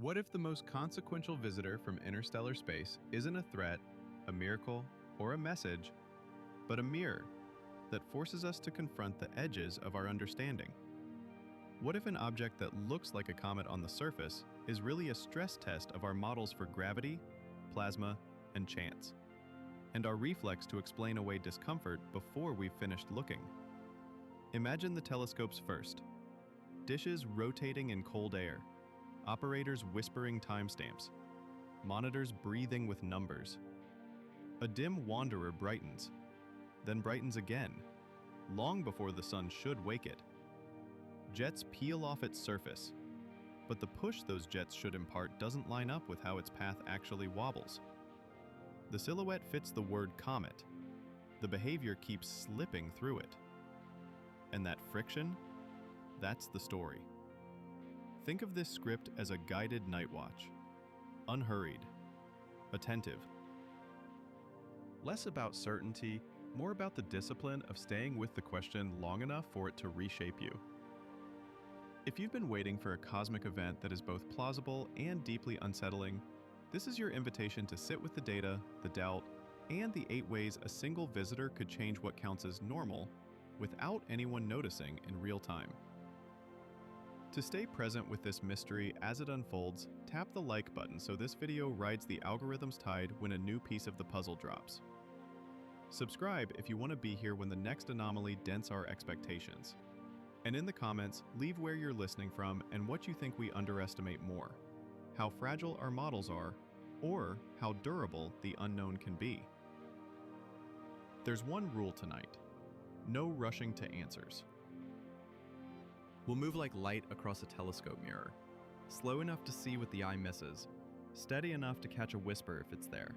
What if the most consequential visitor from interstellar space isn't a threat, a miracle, or a message, but a mirror that forces us to confront the edges of our understanding? What if an object that looks like a comet on the surface is really a stress test of our models for gravity, plasma, and chance, and our reflex to explain away discomfort before we've finished looking? Imagine the telescope's first. Dishes rotating in cold air, operators whispering timestamps, monitors breathing with numbers. A dim wanderer brightens, then brightens again, long before the sun should wake it. Jets peel off its surface, but the push those jets should impart doesn't line up with how its path actually wobbles. The silhouette fits the word comet. The behavior keeps slipping through it. And that friction, that's the story. Think of this script as a guided night watch. Unhurried, attentive. Less about certainty, more about the discipline of staying with the question long enough for it to reshape you. If you've been waiting for a cosmic event that is both plausible and deeply unsettling, this is your invitation to sit with the data, the doubt, and the 8 ways a single visitor could change what counts as normal without anyone noticing in real time. To stay present with this mystery as it unfolds, tap the like button so this video rides the algorithm's tide when a new piece of the puzzle drops. Subscribe if you want to be here when the next anomaly dents our expectations. And in the comments, leave where you're listening from and what you think we underestimate more: how fragile our models are, or how durable the unknown can be. There's one rule tonight: no rushing to answers. We'll move like light across a telescope mirror, slow enough to see what the eye misses, steady enough to catch a whisper if it's there.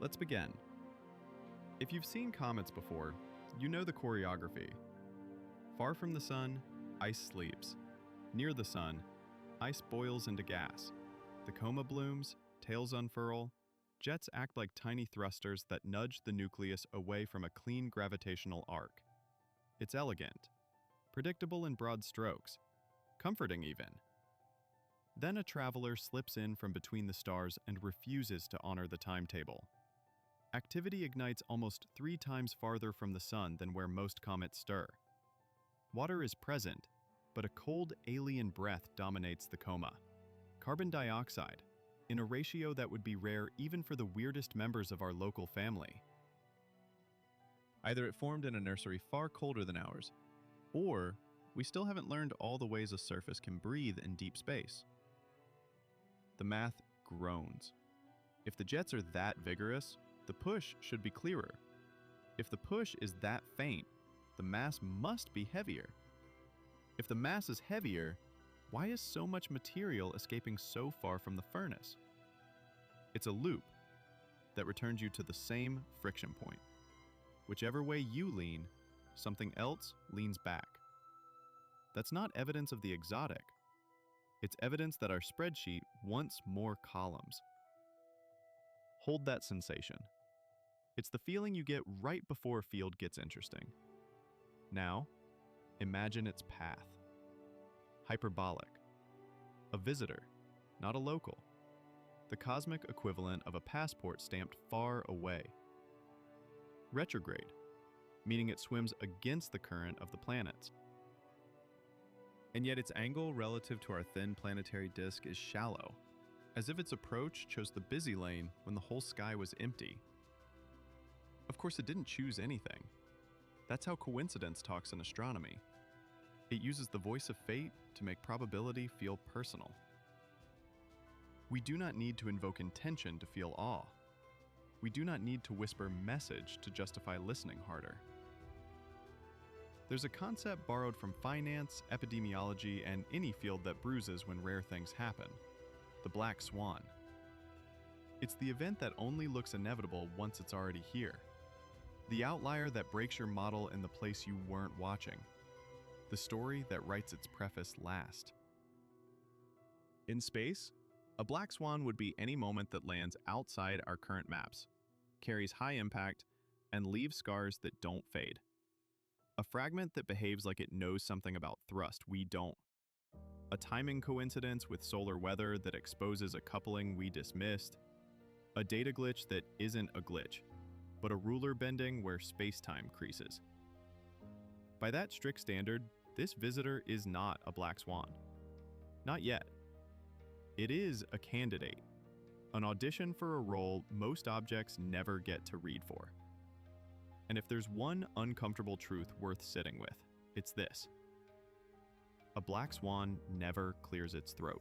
Let's begin. If you've seen comets before, you know the choreography. Far from the sun, ice sleeps. Near the sun, ice boils into gas. The coma blooms, tails unfurl, jets act like tiny thrusters that nudge the nucleus away from a clean gravitational arc. It's elegant, predictable in broad strokes, comforting even. Then a traveler slips in from between the stars and refuses to honor the timetable. Activity ignites almost 3 times farther from the sun than where most comets stir. Water is present, but a cold alien breath dominates the coma. Carbon dioxide, in a ratio that would be rare even for the weirdest members of our local family. Either it formed in a nursery far colder than ours, or we still haven't learned all the ways a surface can breathe in deep space. The math groans. If the jets are that vigorous, the push should be clearer. If the push is that faint, the mass must be heavier. If the mass is heavier, why is so much material escaping so far from the furnace? It's a loop that returns you to the same friction point. Whichever way you lean, something else leans back. That's not evidence of the exotic. It's evidence that our spreadsheet wants more columns. Hold that sensation. It's the feeling you get right before a field gets interesting. Now, imagine its path. Hyperbolic. A visitor, not a local. The cosmic equivalent of a passport stamped far away. Retrograde, meaning it swims against the current of the planets. And yet its angle relative to our thin planetary disk is shallow, as if its approach chose the busy lane when the whole sky was empty. Of course, it didn't choose anything. That's how coincidence talks in astronomy. It uses the voice of fate to make probability feel personal. We do not need to invoke intention to feel awe. We do not need to whisper message to justify listening harder. There's a concept borrowed from finance, epidemiology, and any field that bruises when rare things happen: the black swan. It's the event that only looks inevitable once it's already here. The outlier that breaks your model in the place you weren't watching. The story that writes its preface last. In space, a black swan would be any moment that lands outside our current maps, carries high impact, and leaves scars that don't fade. A fragment that behaves like it knows something about thrust we don't. A a timing coincidence with solar weather that exposes a coupling we dismissed, a data glitch that isn't a glitch, but a ruler bending where space-time creases. By that strict standard, this visitor is not a black swan. Not yet. It is a candidate, an audition for a role most objects never get to read for. And if there's one uncomfortable truth worth sitting with, it's this. A black swan never clears its throat.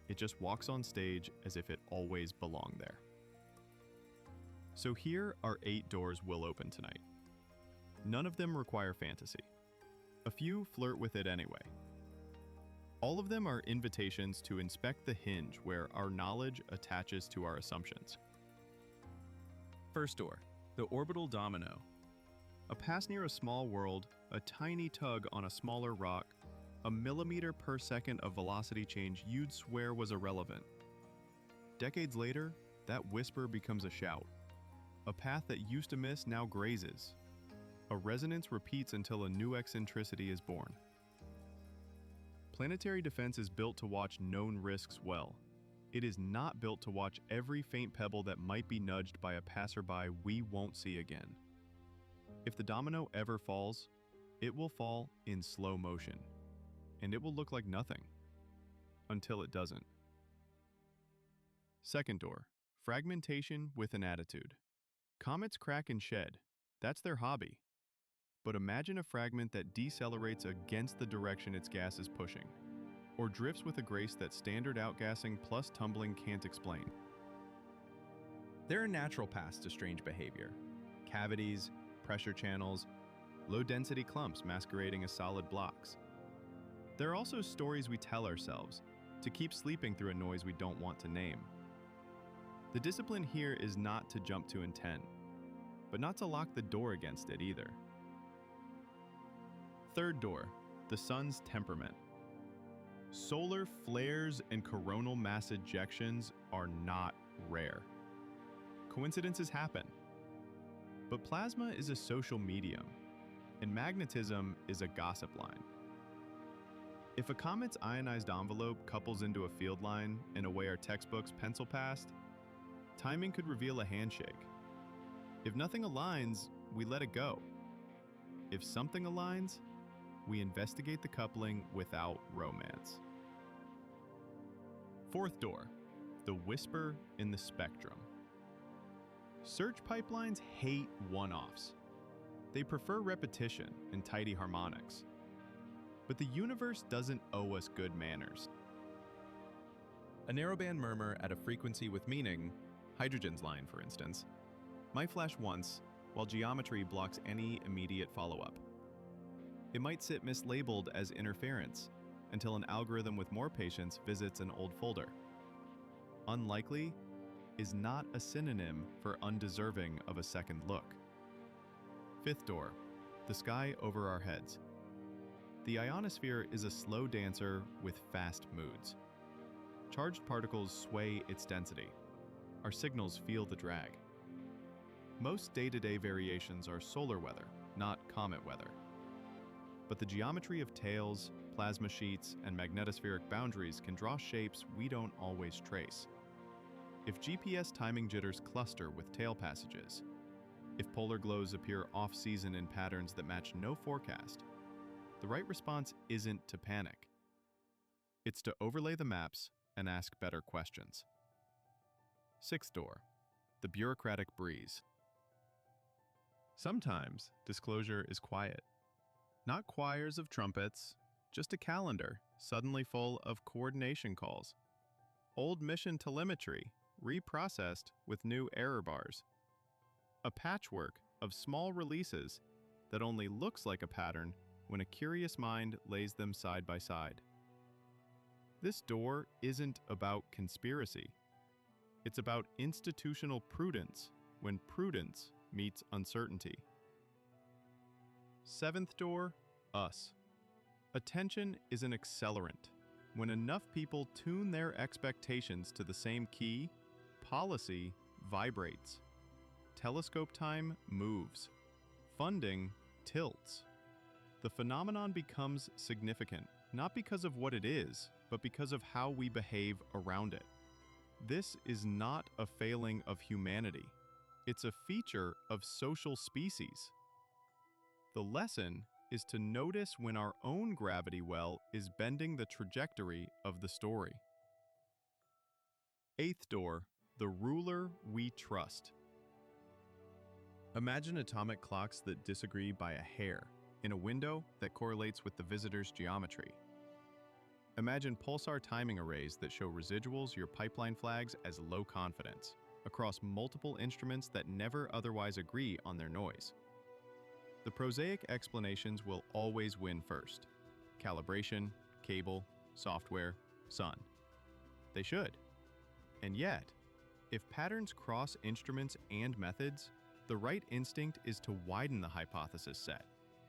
It just walks on stage as if it always belonged there. So here are 8 doors we'll open tonight. None of them require fantasy. A few flirt with it anyway. All of them are invitations to inspect the hinge where our knowledge attaches to our assumptions. First door, the orbital domino. A pass near a small world, a tiny tug on a smaller rock, a millimeter per second of velocity change you'd swear was irrelevant. Decades later, that whisper becomes a shout. A path that used to miss now grazes. A resonance repeats until a new eccentricity is born. Planetary defense is built to watch known risks well. It is not built to watch every faint pebble that might be nudged by a passerby we won't see again. If the domino ever falls, it will fall in slow motion, and it will look like nothing until it doesn't. Second door, fragmentation with an attitude. Comets crack and shed. That's their hobby. But imagine a fragment that decelerates against the direction its gas is pushing, or drifts with a grace that standard outgassing plus tumbling can't explain. There are natural paths to strange behavior. Cavities, pressure channels, low-density clumps masquerading as solid blocks. There are also stories we tell ourselves to keep sleeping through a noise we don't want to name. The discipline here is not to jump to intent, but not to lock the door against it either. Third door, the sun's temperament. Solar flares and coronal mass ejections are not rare. Coincidences happen. But plasma is a social medium, and magnetism is a gossip line. If a comet's ionized envelope couples into a field line in a way our textbooks pencil past, timing could reveal a handshake. If nothing aligns, we let it go. If something aligns, we investigate the coupling without romance. Fourth door, the whisper in the spectrum. Search pipelines hate one-offs. They prefer repetition and tidy harmonics. But the universe doesn't owe us good manners. A narrowband murmur at a frequency with meaning, hydrogen's line for instance, might flash once while geometry blocks any immediate follow-up. It might sit mislabeled as interference until an algorithm with more patience visits an old folder. Unlikely is not a synonym for undeserving of a second look. Fifth door, the sky over our heads. The ionosphere is a slow dancer with fast moods. Charged particles sway its density. Our signals feel the drag. Most day-to-day variations are solar weather, not comet weather. But the geometry of tails, plasma sheets, and magnetospheric boundaries can draw shapes we don't always trace. If GPS timing jitters cluster with tail passages, if polar glows appear off-season in patterns that match no forecast, the right response isn't to panic. It's to overlay the maps and ask better questions. Sixth door, the bureaucratic breeze. Sometimes disclosure is quiet. Not choirs of trumpets, just a calendar suddenly full of coordination calls. Old mission telemetry reprocessed with new error bars. A patchwork of small releases that only looks like a pattern when a curious mind lays them side by side. This door isn't about conspiracy. It's about institutional prudence when prudence meets uncertainty. Seventh door, us. Attention is an accelerant. When enough people tune their expectations to the same key, policy vibrates. Telescope time moves. Funding tilts. The phenomenon becomes significant, not because of what it is, but because of how we behave around it. This is not a failing of humanity. It's a feature of social species. The lesson is to notice when our own gravity well is bending the trajectory of the story. Eighth door, the ruler we trust. Imagine atomic clocks that disagree by a hair in a window that correlates with the visitor's geometry. Imagine pulsar timing arrays that show residuals your pipeline flags as low confidence across multiple instruments that never otherwise agree on their noise. The prosaic explanations will always win first. Calibration, cable, software, sun. They should. And yet, if patterns cross instruments and methods, the right instinct is to widen the hypothesis set,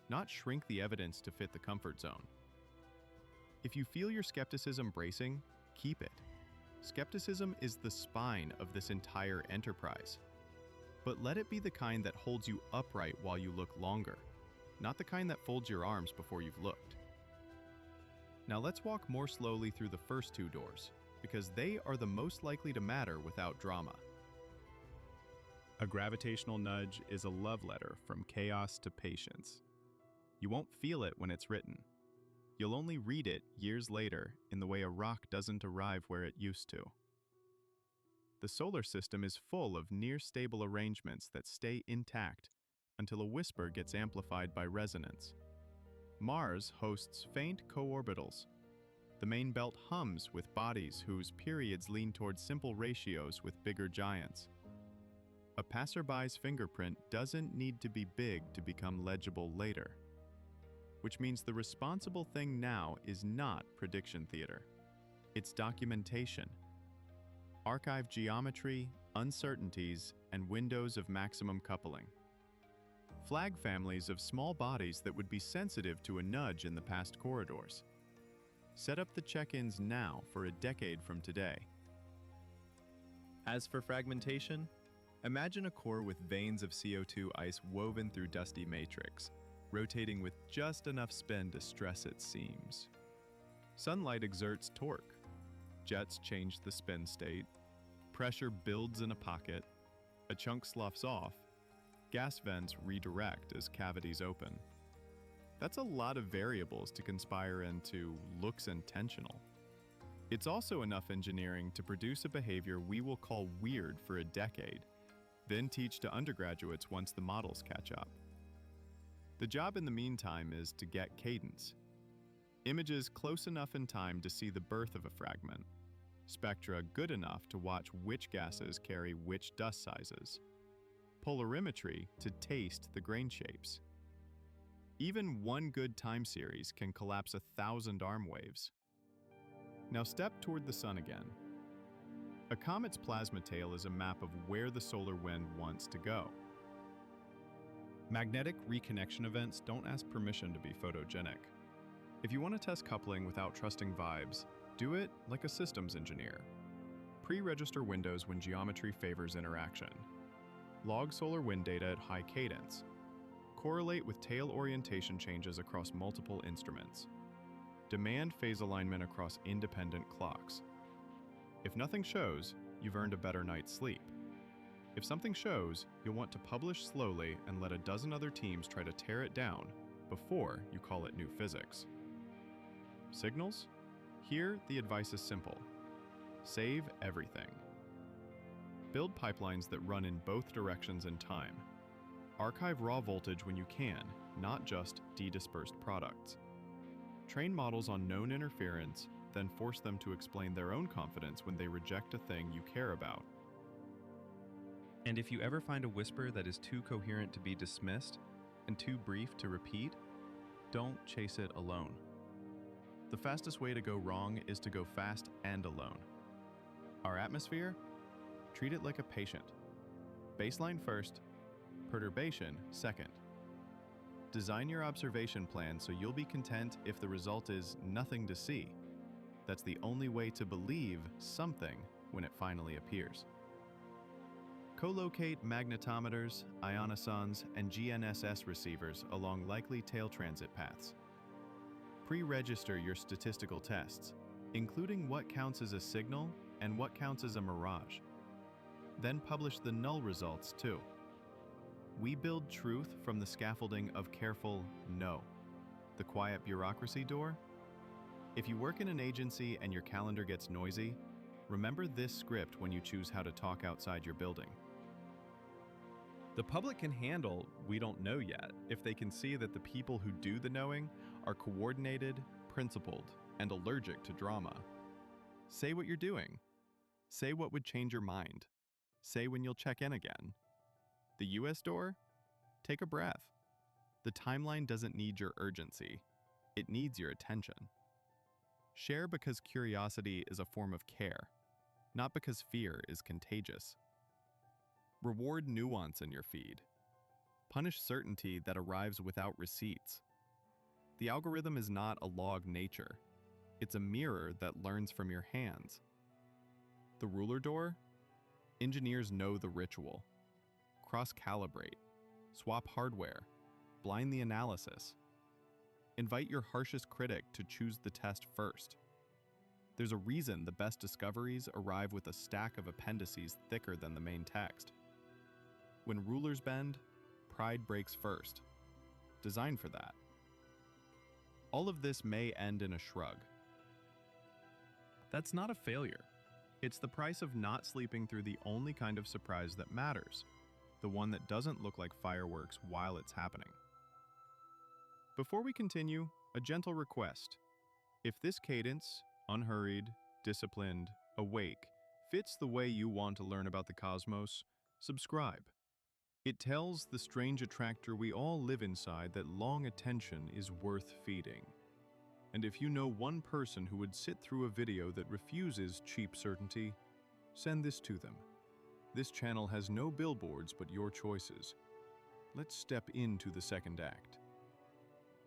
not shrink the evidence to fit the comfort zone. If you feel your skepticism bracing, keep it. Skepticism is the spine of this entire enterprise. But let it be the kind that holds you upright while you look longer, not the kind that folds your arms before you've looked. Now let's walk more slowly through the first two doors, because they are the most likely to matter without drama. A gravitational nudge is a love letter from chaos to patience. You won't feel it when it's written. You'll only read it years later in the way a rock doesn't arrive where it used to. The solar system is full of near-stable arrangements that stay intact until a whisper gets amplified by resonance. Mars hosts faint co-orbitals. The main belt hums with bodies whose periods lean toward simple ratios with bigger giants. A passerby's fingerprint doesn't need to be big to become legible later. Which means the responsible thing now is not prediction theater. It's documentation. Archive geometry, uncertainties, and windows of maximum coupling. Flag families of small bodies that would be sensitive to a nudge in the past corridors. Set up the check-ins now for a decade from today. As for fragmentation, imagine a core with veins of CO2 ice woven through dusty matrix, rotating with just enough spin to stress its seams. Sunlight exerts torque. Jets change the spin state. Pressure builds in a pocket. A chunk sloughs off. Gas vents redirect as cavities open. That's a lot of variables to conspire into looks intentional. It's also enough engineering to produce a behavior we will call weird for a decade, then teach to undergraduates once the models catch up. The job in the meantime is to get cadence. Images close enough in time to see the birth of a fragment. Spectra good enough to watch which gases carry which dust sizes. Polarimetry to taste the grain shapes. Even one good time series can collapse 1,000 arm waves. Now step toward the sun again. A comet's plasma tail is a map of where the solar wind wants to go. Magnetic reconnection events don't ask permission to be photogenic. If you want to test coupling without trusting vibes, do it like a systems engineer. Pre-register windows when geometry favors interaction. Log solar wind data at high cadence. Correlate with tail orientation changes across multiple instruments. Demand phase alignment across independent clocks. If nothing shows, you've earned a better night's sleep. If something shows, you'll want to publish slowly and let a dozen other teams try to tear it down before you call it new physics. Signals? Here, the advice is simple. Save everything. Build pipelines that run in both directions in time. Archive raw voltage when you can, not just de-dispersed products. Train models on known interference, then force them to explain their own confidence when they reject a thing you care about. And if you ever find a whisper that is too coherent to be dismissed and too brief to repeat, don't chase it alone. The fastest way to go wrong is to go fast and alone. Our atmosphere? Treat it like a patient. Baseline first, perturbation second. Design your observation plan so you'll be content if the result is nothing to see. That's the only way to believe something when it finally appears. Co-locate magnetometers, ionosons, and GNSS receivers along likely tail transit paths. Pre-register your statistical tests, including what counts as a signal and what counts as a mirage. Then publish the null results too. We build truth from the scaffolding of careful no. The quiet bureaucracy door? If you work in an agency and your calendar gets noisy, remember this script when you choose how to talk outside your building. The public can handle "we don't know yet" if they can see that the people who do the knowing are coordinated, principled, and allergic to drama. Say what you're doing. Say what would change your mind. Say when you'll check in again. The US door? Take a breath. The timeline doesn't need your urgency. It needs your attention. Share because curiosity is a form of care, not because fear is contagious. Reward nuance in your feed. Punish certainty that arrives without receipts. The algorithm is not a log nature. It's a mirror that learns from your hands. The ruler door? Engineers know the ritual. Cross-calibrate. Swap hardware. Blind the analysis. Invite your harshest critic to choose the test first. There's a reason the best discoveries arrive with a stack of appendices thicker than the main text. When rulers bend, pride breaks first. Design for that. All of this may end in a shrug. That's not a failure. It's the price of not sleeping through the only kind of surprise that matters, the one that doesn't look like fireworks while it's happening. Before we continue, a gentle request. If this cadence, unhurried, disciplined, awake, fits the way you want to learn about the cosmos, subscribe. It tells the strange attractor we all live inside that long attention is worth feeding. And if you know one person who would sit through a video that refuses cheap certainty, send this to them. This channel has no billboards but your choices. Let's step into the second act.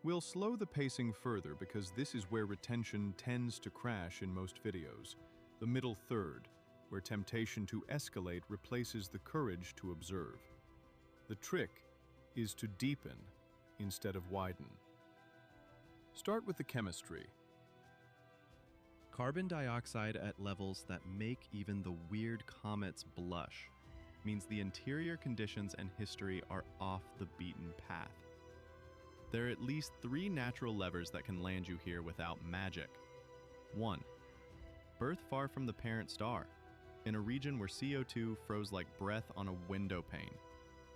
We'll slow the pacing further because this is where retention tends to crash in most videos, the middle third, where temptation to escalate replaces the courage to observe. The trick is to deepen instead of widen. Start with the chemistry. Carbon dioxide at levels that make even the weird comets blush means the interior conditions and history are off the beaten path. There are at least 3 natural levers that can land you here without magic. 1. Birth far from the parent star, in a region where CO2 froze like breath on a window pane,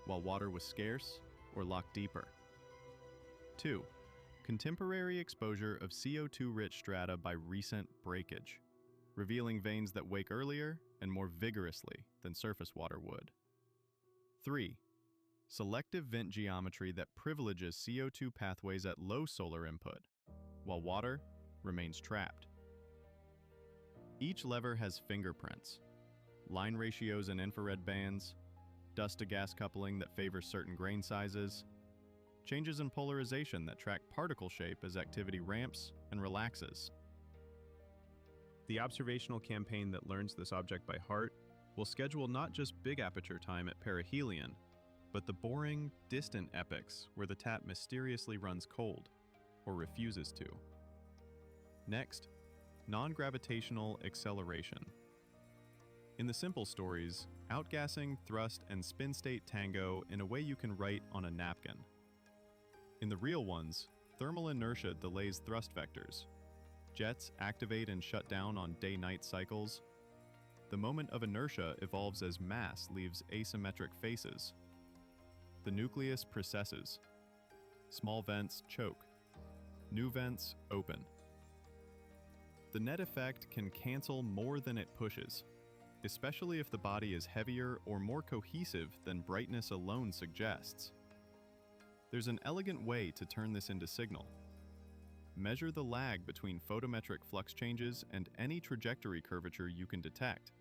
while water was scarce or locked deeper. 2. Contemporary exposure of CO2-rich strata by recent breakage, revealing veins that wake earlier and more vigorously than surface water would. 3. Selective vent geometry that privileges CO2 pathways at low solar input, while water remains trapped. Each lever has fingerprints, line ratios and infrared bands, dust-to-gas coupling that favors certain grain sizes, changes in polarization that track particle shape as activity ramps and relaxes. The observational campaign that learns this object by heart will schedule not just big aperture time at perihelion, but the boring, distant epochs where the tap mysteriously runs cold, or refuses to. Next, non-gravitational acceleration. In the simple stories, outgassing, thrust, and spin state tango in a way you can write on a napkin. In the real ones, thermal inertia delays thrust vectors. Jets activate and shut down on day-night cycles. The moment of inertia evolves as mass leaves asymmetric faces. The nucleus precesses. Small vents choke. New vents open. The net effect can cancel more than it pushes, especially if the body is heavier or more cohesive than brightness alone suggests. There's an elegant way to turn this into signal. Measure the lag between photometric flux changes and any trajectory curvature you can detect.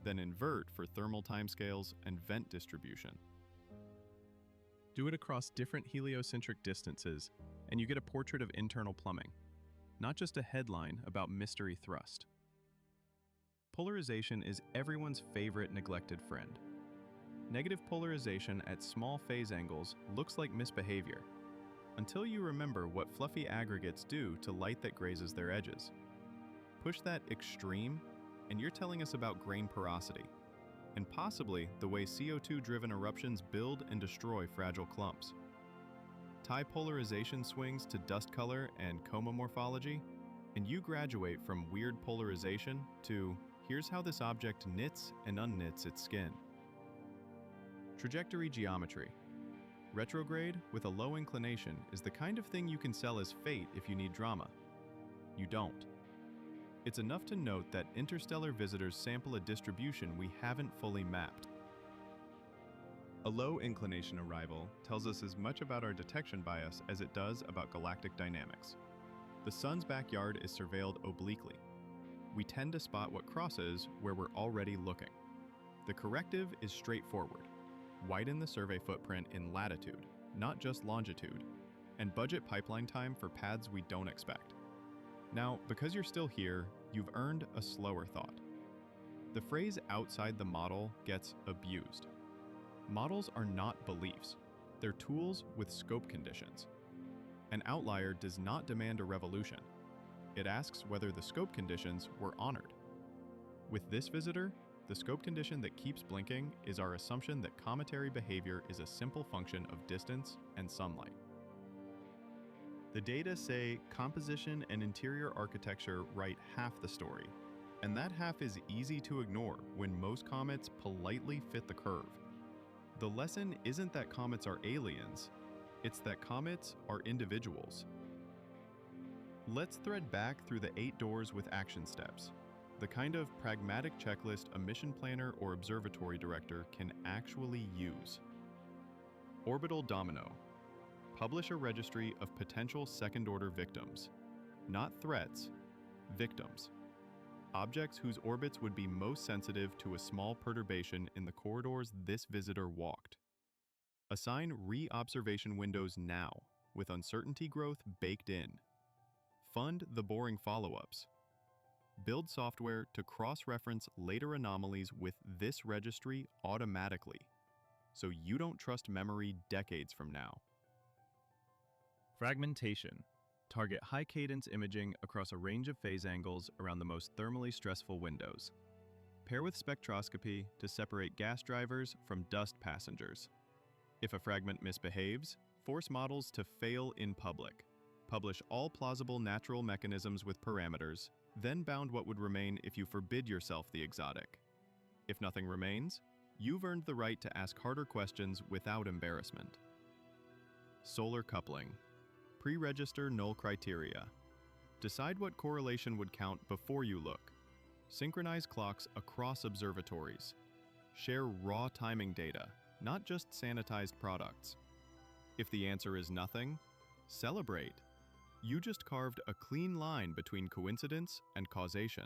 Then invert for thermal timescales and vent distribution. Do it across different heliocentric distances, and you get a portrait of internal plumbing, not just a headline about mystery thrust. Polarization is everyone's favorite neglected friend. Negative polarization at small phase angles looks like misbehavior. until you remember what fluffy aggregates do to light that grazes their edges. Push that extreme, and you're telling us about grain porosity, and possibly the way CO2-driven eruptions build and destroy fragile clumps. Tie polarization swings to dust color and coma morphology, and you graduate from weird polarization to here's how this object knits and unknits its skin. Trajectory geometry. Retrograde with a low inclination is the kind of thing you can sell as fate if you need drama. You don't. It's enough to note that interstellar visitors sample a distribution we haven't fully mapped. A low inclination arrival tells us as much about our detection bias as it does about galactic dynamics. The sun's backyard is surveilled obliquely. We tend to spot what crosses where we're already looking. The corrective is straightforward. Widen the survey footprint in latitude, not just longitude, and budget pipeline time for paths we don't expect. Now, because you're still here, you've earned a slower thought. The phrase outside the model gets abused. Models are not beliefs. They're tools with scope conditions. An outlier does not demand a revolution. It asks whether the scope conditions were honored. With this visitor, the scope condition that keeps blinking is our assumption that cometary behavior is a simple function of distance and sunlight. The data say composition and interior architecture write half the story, and that half is easy to ignore when most comets politely fit the curve. The lesson isn't that comets are aliens, it's that comets are individuals. Let's thread back through the 8 doors with action steps, the kind of pragmatic checklist a mission planner or observatory director can actually use. Orbital domino. Publish a registry of potential second-order victims. Not threats, victims. Objects whose orbits would be most sensitive to a small perturbation in the corridors this visitor walked. Assign re-observation windows now, with uncertainty growth baked in. Fund the boring follow-ups. Build software to cross-reference later anomalies with this registry automatically, so you don't trust memory decades from now. Fragmentation. Target high-cadence imaging across a range of phase angles around the most thermally stressful windows. Pair with spectroscopy to separate gas drivers from dust passengers. If a fragment misbehaves, force models to fail in public. Publish all plausible natural mechanisms with parameters, then bound what would remain if you forbid yourself the exotic. If nothing remains, you've earned the right to ask harder questions without embarrassment. Solar coupling. Pre-register null criteria. Decide what correlation would count before you look. Synchronize clocks across observatories. Share raw timing data, not just sanitized products. If the answer is nothing, celebrate. You just carved a clean line between coincidence and causation.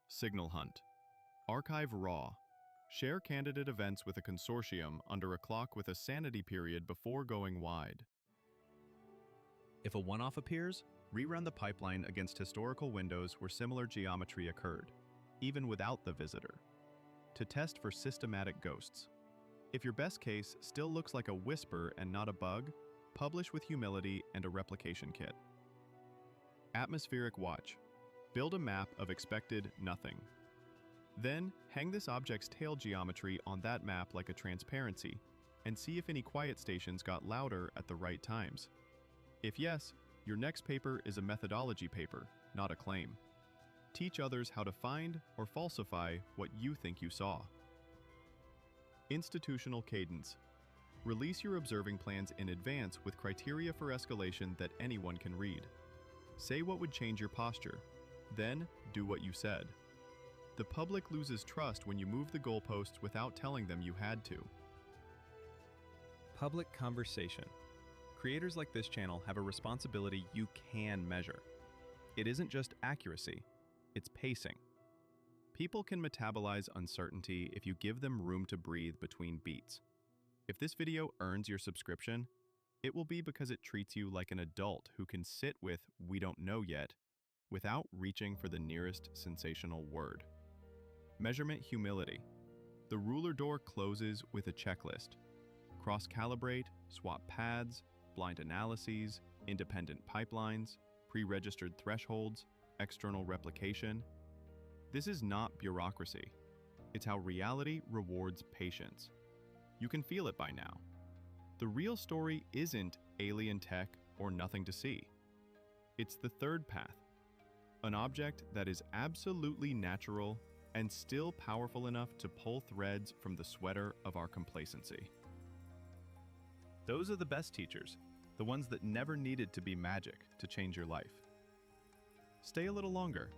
Signal hunt. Archive raw. Share candidate events with a consortium under a clock with a sanity period before going wide. If a one-off appears, rerun the pipeline against historical windows where similar geometry occurred, even without the visitor, to test for systematic ghosts. If your best case still looks like a whisper and not a bug, publish with humility and a replication kit. Atmospheric watch. Build a map of expected nothing. Then, hang this object's tail geometry on that map like a transparency, and see if any quiet stations got louder at the right times. If yes, your next paper is a methodology paper, not a claim. Teach others how to find or falsify what you think you saw. Institutional cadence. Release your observing plans in advance with criteria for escalation that anyone can read. Say what would change your posture, then do what you said. The public loses trust when you move the goalposts without telling them you had to. Public conversation. Creators like this channel have a responsibility you can measure. It isn't just accuracy, it's pacing. People can metabolize uncertainty if you give them room to breathe between beats. If this video earns your subscription, it will be because it treats you like an adult who can sit with "we don't know yet" without reaching for the nearest sensational word. Measurement humility. The ruler door closes with a checklist. Cross-calibrate, swap pads, double-blind analyses, independent pipelines, pre-registered thresholds, external replication. This is not bureaucracy. It's how reality rewards patience. You can feel it by now. The real story isn't alien tech or nothing to see. It's the third path, an object that is absolutely natural and still powerful enough to pull threads from the sweater of our complacency. Those are the best teachers, the ones that never needed to be magic to change your life. Stay a little longer.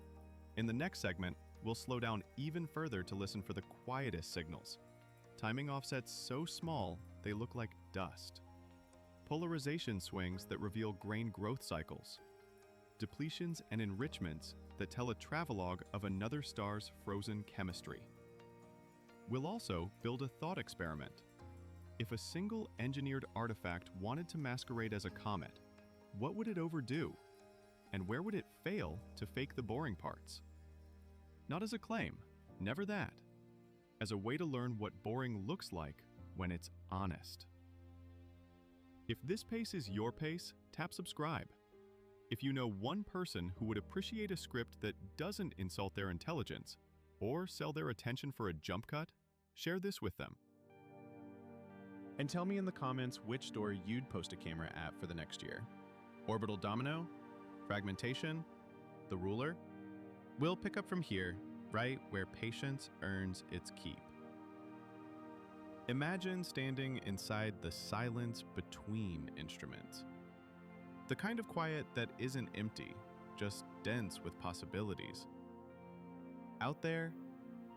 In the next segment, we'll slow down even further to listen for the quietest signals. Timing offsets so small, they look like dust. Polarization swings that reveal grain growth cycles. Depletions and enrichments that tell a travelogue of another star's frozen chemistry. We'll also build a thought experiment. If a single engineered artifact wanted to masquerade as a comet, what would it overdo? And where would it fail to fake the boring parts? Not as a claim, never that. As a way to learn what boring looks like when it's honest. If this pace is your pace, tap subscribe. If you know one person who would appreciate a script that doesn't insult their intelligence or sell their attention for a jump cut, share this with them. And tell me in the comments which story you'd post a camera at for the next year. Orbital domino? Fragmentation? The ruler? We'll pick up from here, right where patience earns its keep. Imagine standing inside the silence between instruments. The kind of quiet that isn't empty, just dense with possibilities. Out there,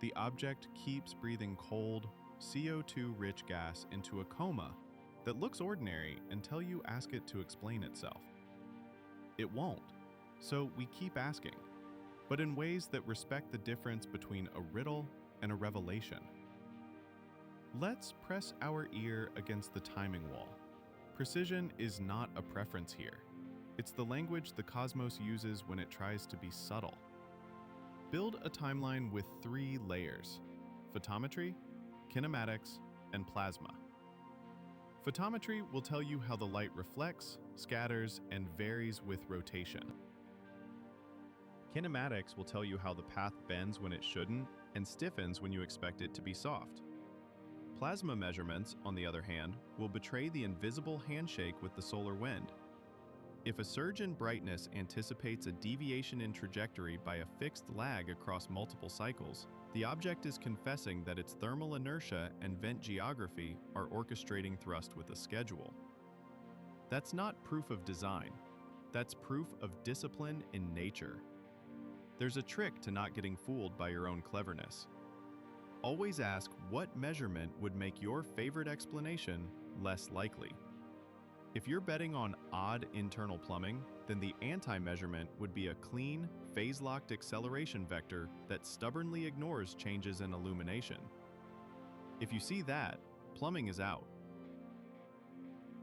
the object keeps breathing cold, CO2-rich gas into a coma that looks ordinary until you ask it to explain itself. It won't, so we keep asking, but in ways that respect the difference between a riddle and a revelation. Let's press our ear against the timing wall. Precision is not a preference here. It's the language the cosmos uses when it tries to be subtle. Build a timeline with 3 layers: photometry, kinematics, and plasma. Photometry will tell you how the light reflects, scatters, and varies with rotation. Kinematics will tell you how the path bends when it shouldn't and stiffens when you expect it to be soft. Plasma measurements, on the other hand, will betray the invisible handshake with the solar wind. If a surge in brightness anticipates a deviation in trajectory by a fixed lag across multiple cycles, the object is confessing that its thermal inertia and vent geography are orchestrating thrust with a schedule. That's not proof of design. That's proof of discipline in nature. There's a trick to not getting fooled by your own cleverness. Always ask what measurement would make your favorite explanation less likely. If you're betting on odd internal plumbing, then the anti-measurement would be a clean, phase-locked acceleration vector that stubbornly ignores changes in illumination. If you see that, plumbing is out.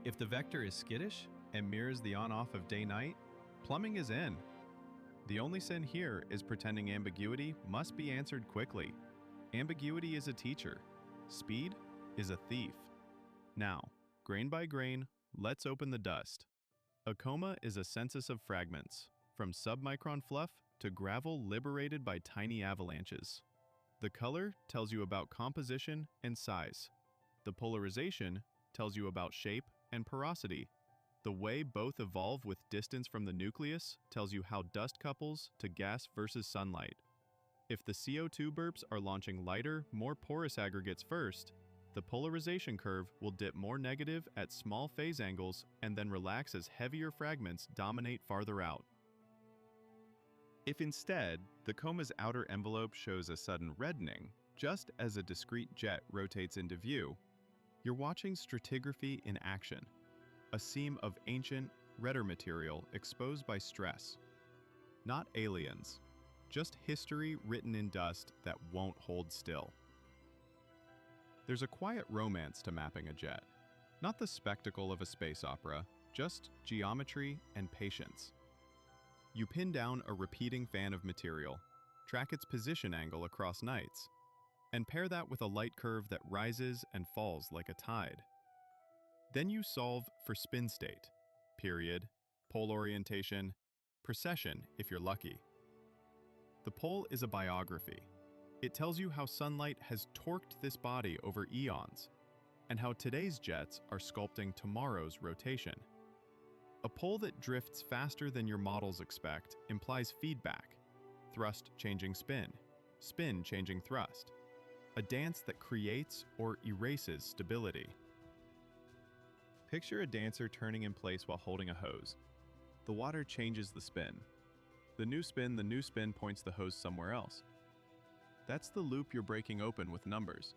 If the vector is skittish and mirrors the on-off of day-night, plumbing is in. The only sin here is pretending ambiguity must be answered quickly. Ambiguity is a teacher. Speed is a thief. Now, grain by grain, let's open the dust. A coma is a census of fragments, from submicron fluff to gravel liberated by tiny avalanches. The color tells you about composition and size. The polarization tells you about shape and porosity. The way both evolve with distance from the nucleus tells you how dust couples to gas versus sunlight. If the CO2 burps are launching lighter, more porous aggregates first, the polarization curve will dip more negative at small phase angles and then relax as heavier fragments dominate farther out. If instead, the coma's outer envelope shows a sudden reddening, just as a discrete jet rotates into view, you're watching stratigraphy in action, a seam of ancient, redder material exposed by stress. Not aliens, just history written in dust that won't hold still. There's a quiet romance to mapping a jet, not the spectacle of a space opera, just geometry and patience. You pin down a repeating fan of material, track its position angle across nights, and pair that with a light curve that rises and falls like a tide. Then you solve for spin state, period, pole orientation, precession if you're lucky. The pole is a biography. It tells you how sunlight has torqued this body over eons, and how today's jets are sculpting tomorrow's rotation. A pole that drifts faster than your models expect implies feedback, thrust changing spin, spin changing thrust, a dance that creates or erases stability. Picture a dancer turning in place while holding a hose. The water changes the spin. The new spin points the hose somewhere else. That's the loop you're breaking open with numbers.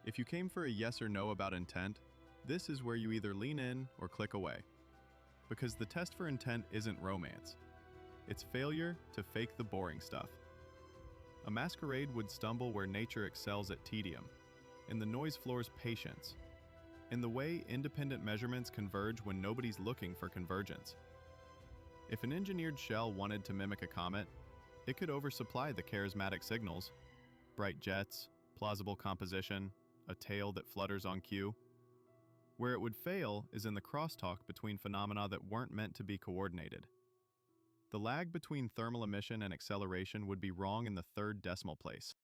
If you came for a yes or no about intent, this is where you either lean in or click away. Because the test for intent isn't romance. It's failure to fake the boring stuff. A masquerade would stumble where nature excels at tedium, in the noise floor's patience, in the way independent measurements converge when nobody's looking for convergence. If an engineered shell wanted to mimic a comet, it could oversupply the charismatic signals, bright jets, plausible composition, a tail that flutters on cue. Where it would fail is in the crosstalk between phenomena that weren't meant to be coordinated. The lag between thermal emission and acceleration would be wrong in the third decimal place.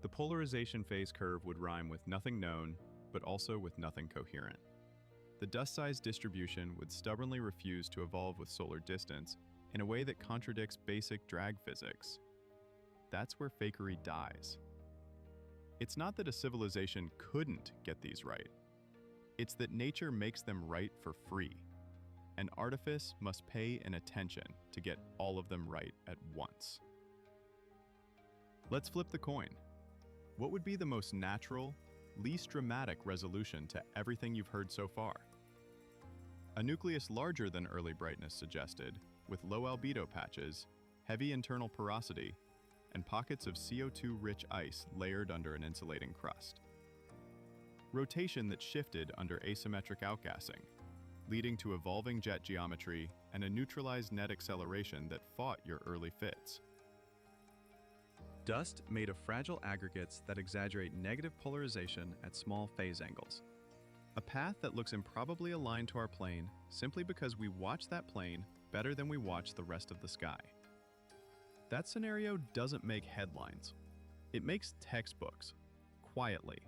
The polarization phase curve would rhyme with nothing known, but also with nothing coherent. The dust-size distribution would stubbornly refuse to evolve with solar distance in a way that contradicts basic drag physics. That's where fakery dies. It's not that a civilization couldn't get these right. It's that nature makes them right for free. An artifice must pay an attention to get all of them right at once. Let's flip the coin. What would be the most natural, least dramatic resolution to everything you've heard so far? A nucleus larger than early brightness suggested, with low albedo patches, heavy internal porosity, and pockets of CO2-rich ice layered under an insulating crust. Rotation that shifted under asymmetric outgassing, leading to evolving jet geometry and a neutralized net acceleration that fought your early fits. Dust made of fragile aggregates that exaggerate negative polarization at small phase angles. A path that looks improbably aligned to our plane simply because we watch that plane better than we watch the rest of the sky. That scenario doesn't make headlines. It makes textbooks, quietly,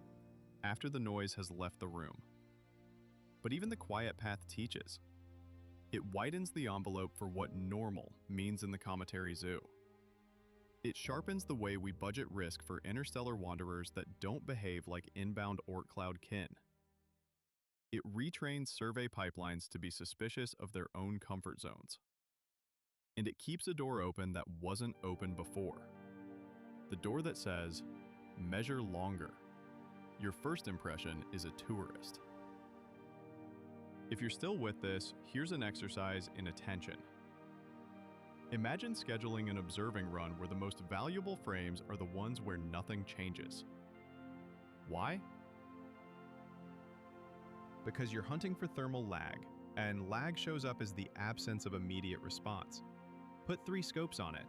after the noise has left the room. But even the quiet path teaches. It widens the envelope for what normal means in the cometary zoo. It sharpens the way we budget risk for interstellar wanderers that don't behave like inbound Oort cloud kin. It retrains survey pipelines to be suspicious of their own comfort zones. And it keeps a door open that wasn't open before. The door that says, measure longer. Your first impression is a tourist. If you're still with this, here's an exercise in attention. Imagine scheduling an observing run where the most valuable frames are the ones where nothing changes. Why? Because you're hunting for thermal lag, and lag shows up as the absence of immediate response. Put 3 scopes on it.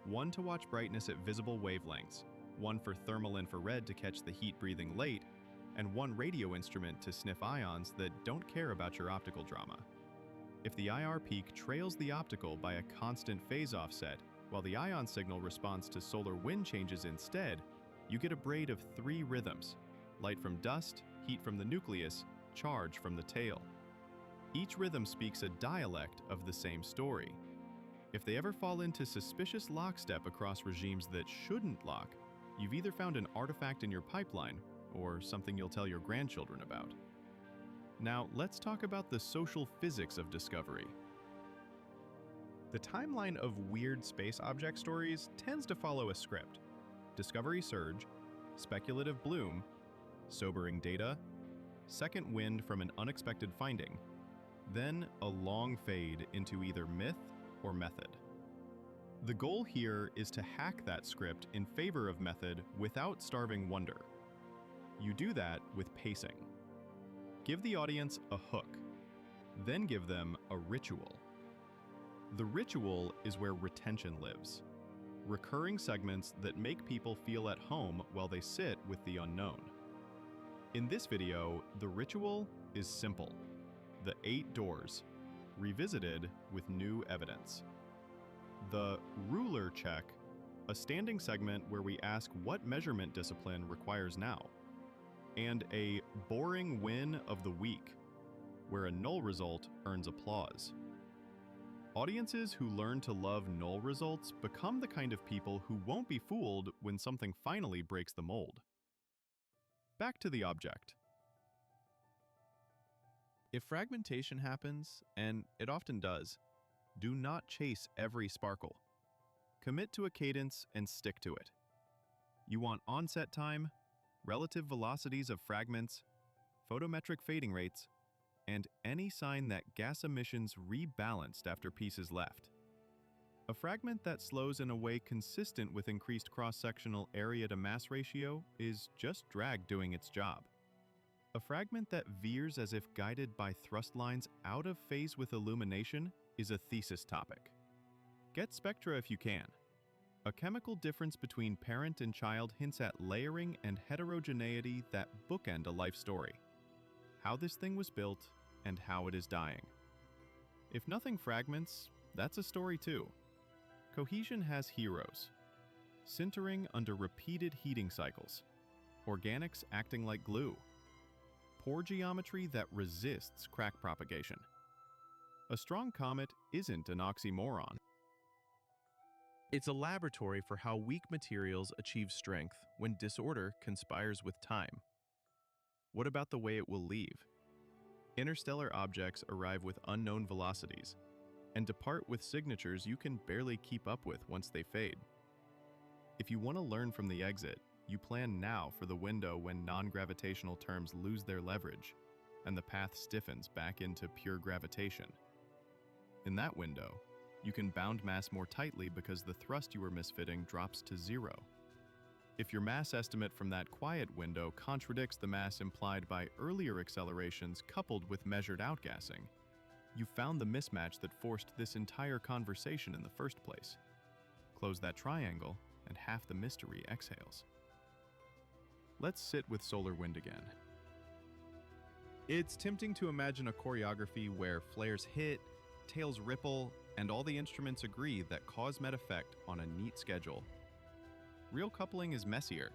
One to watch brightness at visible wavelengths, one for thermal infrared to catch the heat breathing late, and one radio instrument to sniff ions that don't care about your optical drama. If the IR peak trails the optical by a constant phase offset, while the ion signal responds to solar wind changes instead, you get a braid of 3 rhythms: light from dust, heat from the nucleus, charge from the tail. Each rhythm speaks a dialect of the same story. If they ever fall into suspicious lockstep across regimes that shouldn't lock, you've either found an artifact in your pipeline or something you'll tell your grandchildren about. Now, let's talk about the social physics of discovery. The timeline of weird space object stories tends to follow a script: discovery surge, speculative bloom, sobering data, second wind from an unexpected finding, then a long fade into either myth or method. The goal here is to hack that script in favor of method without starving wonder. You do that with pacing. Give the audience a hook, then give them a ritual. The ritual is where retention lives. Recurring segments that make people feel at home while they sit with the unknown. In this video, the ritual is simple. The 8 doors, revisited with new evidence. The ruler check, a standing segment where we ask what measurement discipline requires now. And a boring win of the week, where a null result earns applause. Audiences who learn to love null results become the kind of people who won't be fooled when something finally breaks the mold. Back to the object. If fragmentation happens, and it often does, do not chase every sparkle. Commit to a cadence and stick to it. You want onset time, relative velocities of fragments, photometric fading rates, and any sign that gas emissions rebalanced after pieces left. A fragment that slows in a way consistent with increased cross-sectional area to mass ratio is just drag doing its job. A fragment that veers as if guided by thrust lines out of phase with illumination is a thesis topic. Get Spectra if you can. A chemical difference between parent and child hints at layering and heterogeneity that bookend a life story. How this thing was built, and how it is dying. If nothing fragments, that's a story too. Cohesion has heroes, sintering under repeated heating cycles, organics acting like glue, pore geometry that resists crack propagation. A strong comet isn't an oxymoron. It's a laboratory for how weak materials achieve strength when disorder conspires with time. What about the way it will leave? Interstellar objects arrive with unknown velocities and depart with signatures you can barely keep up with once they fade. If you want to learn from the exit, you plan now for the window when non-gravitational terms lose their leverage and the path stiffens back into pure gravitation. In that window, you can bound mass more tightly because the thrust you were misfitting drops to 0. If your mass estimate from that quiet window contradicts the mass implied by earlier accelerations coupled with measured outgassing, you found the mismatch that forced this entire conversation in the first place. Close that triangle, and half the mystery exhales. Let's sit with solar wind again. It's tempting to imagine a choreography where flares hit, tails ripple, and all the instruments agree that cause met effect on a neat schedule. Real coupling is messier.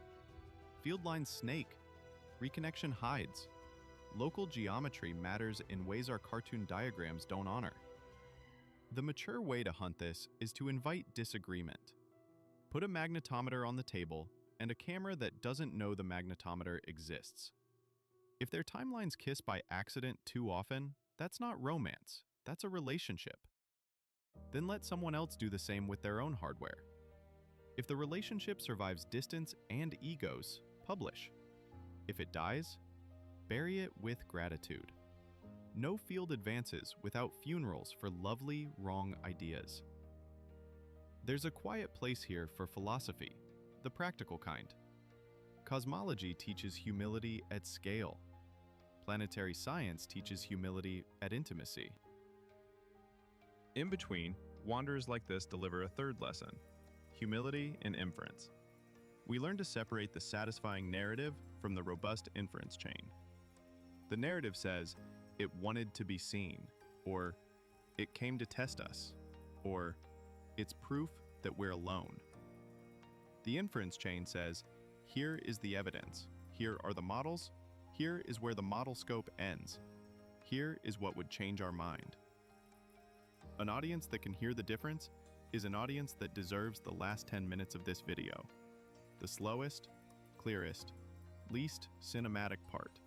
Field lines snake. Reconnection hides. Local geometry matters in ways our cartoon diagrams don't honor. The mature way to hunt this is to invite disagreement. Put a magnetometer on the table and a camera that doesn't know the magnetometer exists. If their timelines kiss by accident too often, that's not romance, that's a relationship. Then let someone else do the same with their own hardware. If the relationship survives distance and egos, publish. If it dies, bury it with gratitude. No field advances without funerals for lovely, wrong ideas. There's a quiet place here for philosophy, the practical kind. Cosmology teaches humility at scale. Planetary science teaches humility at intimacy. In between, wanderers like this deliver a third lesson: humility and inference. We learn to separate the satisfying narrative from the robust inference chain. The narrative says, "It wanted to be seen," or "It came to test us," or "It's proof that we're alone." The inference chain says, "Here is the evidence. Here are the models. Here is where the model scope ends. Here is what would change our mind." An audience that can hear the difference is an audience that deserves the last 10 minutes of this video. The slowest, clearest, least cinematic part.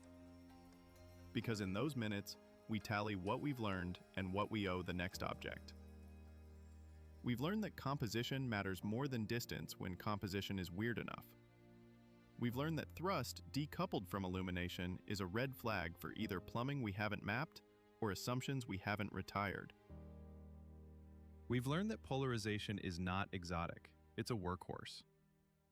Because in those minutes, we tally what we've learned and what we owe the next object. We've learned that composition matters more than distance when composition is weird enough. We've learned that thrust decoupled from illumination is a red flag for either plumbing we haven't mapped or assumptions we haven't retired. We've learned that polarization is not exotic, it's a workhorse.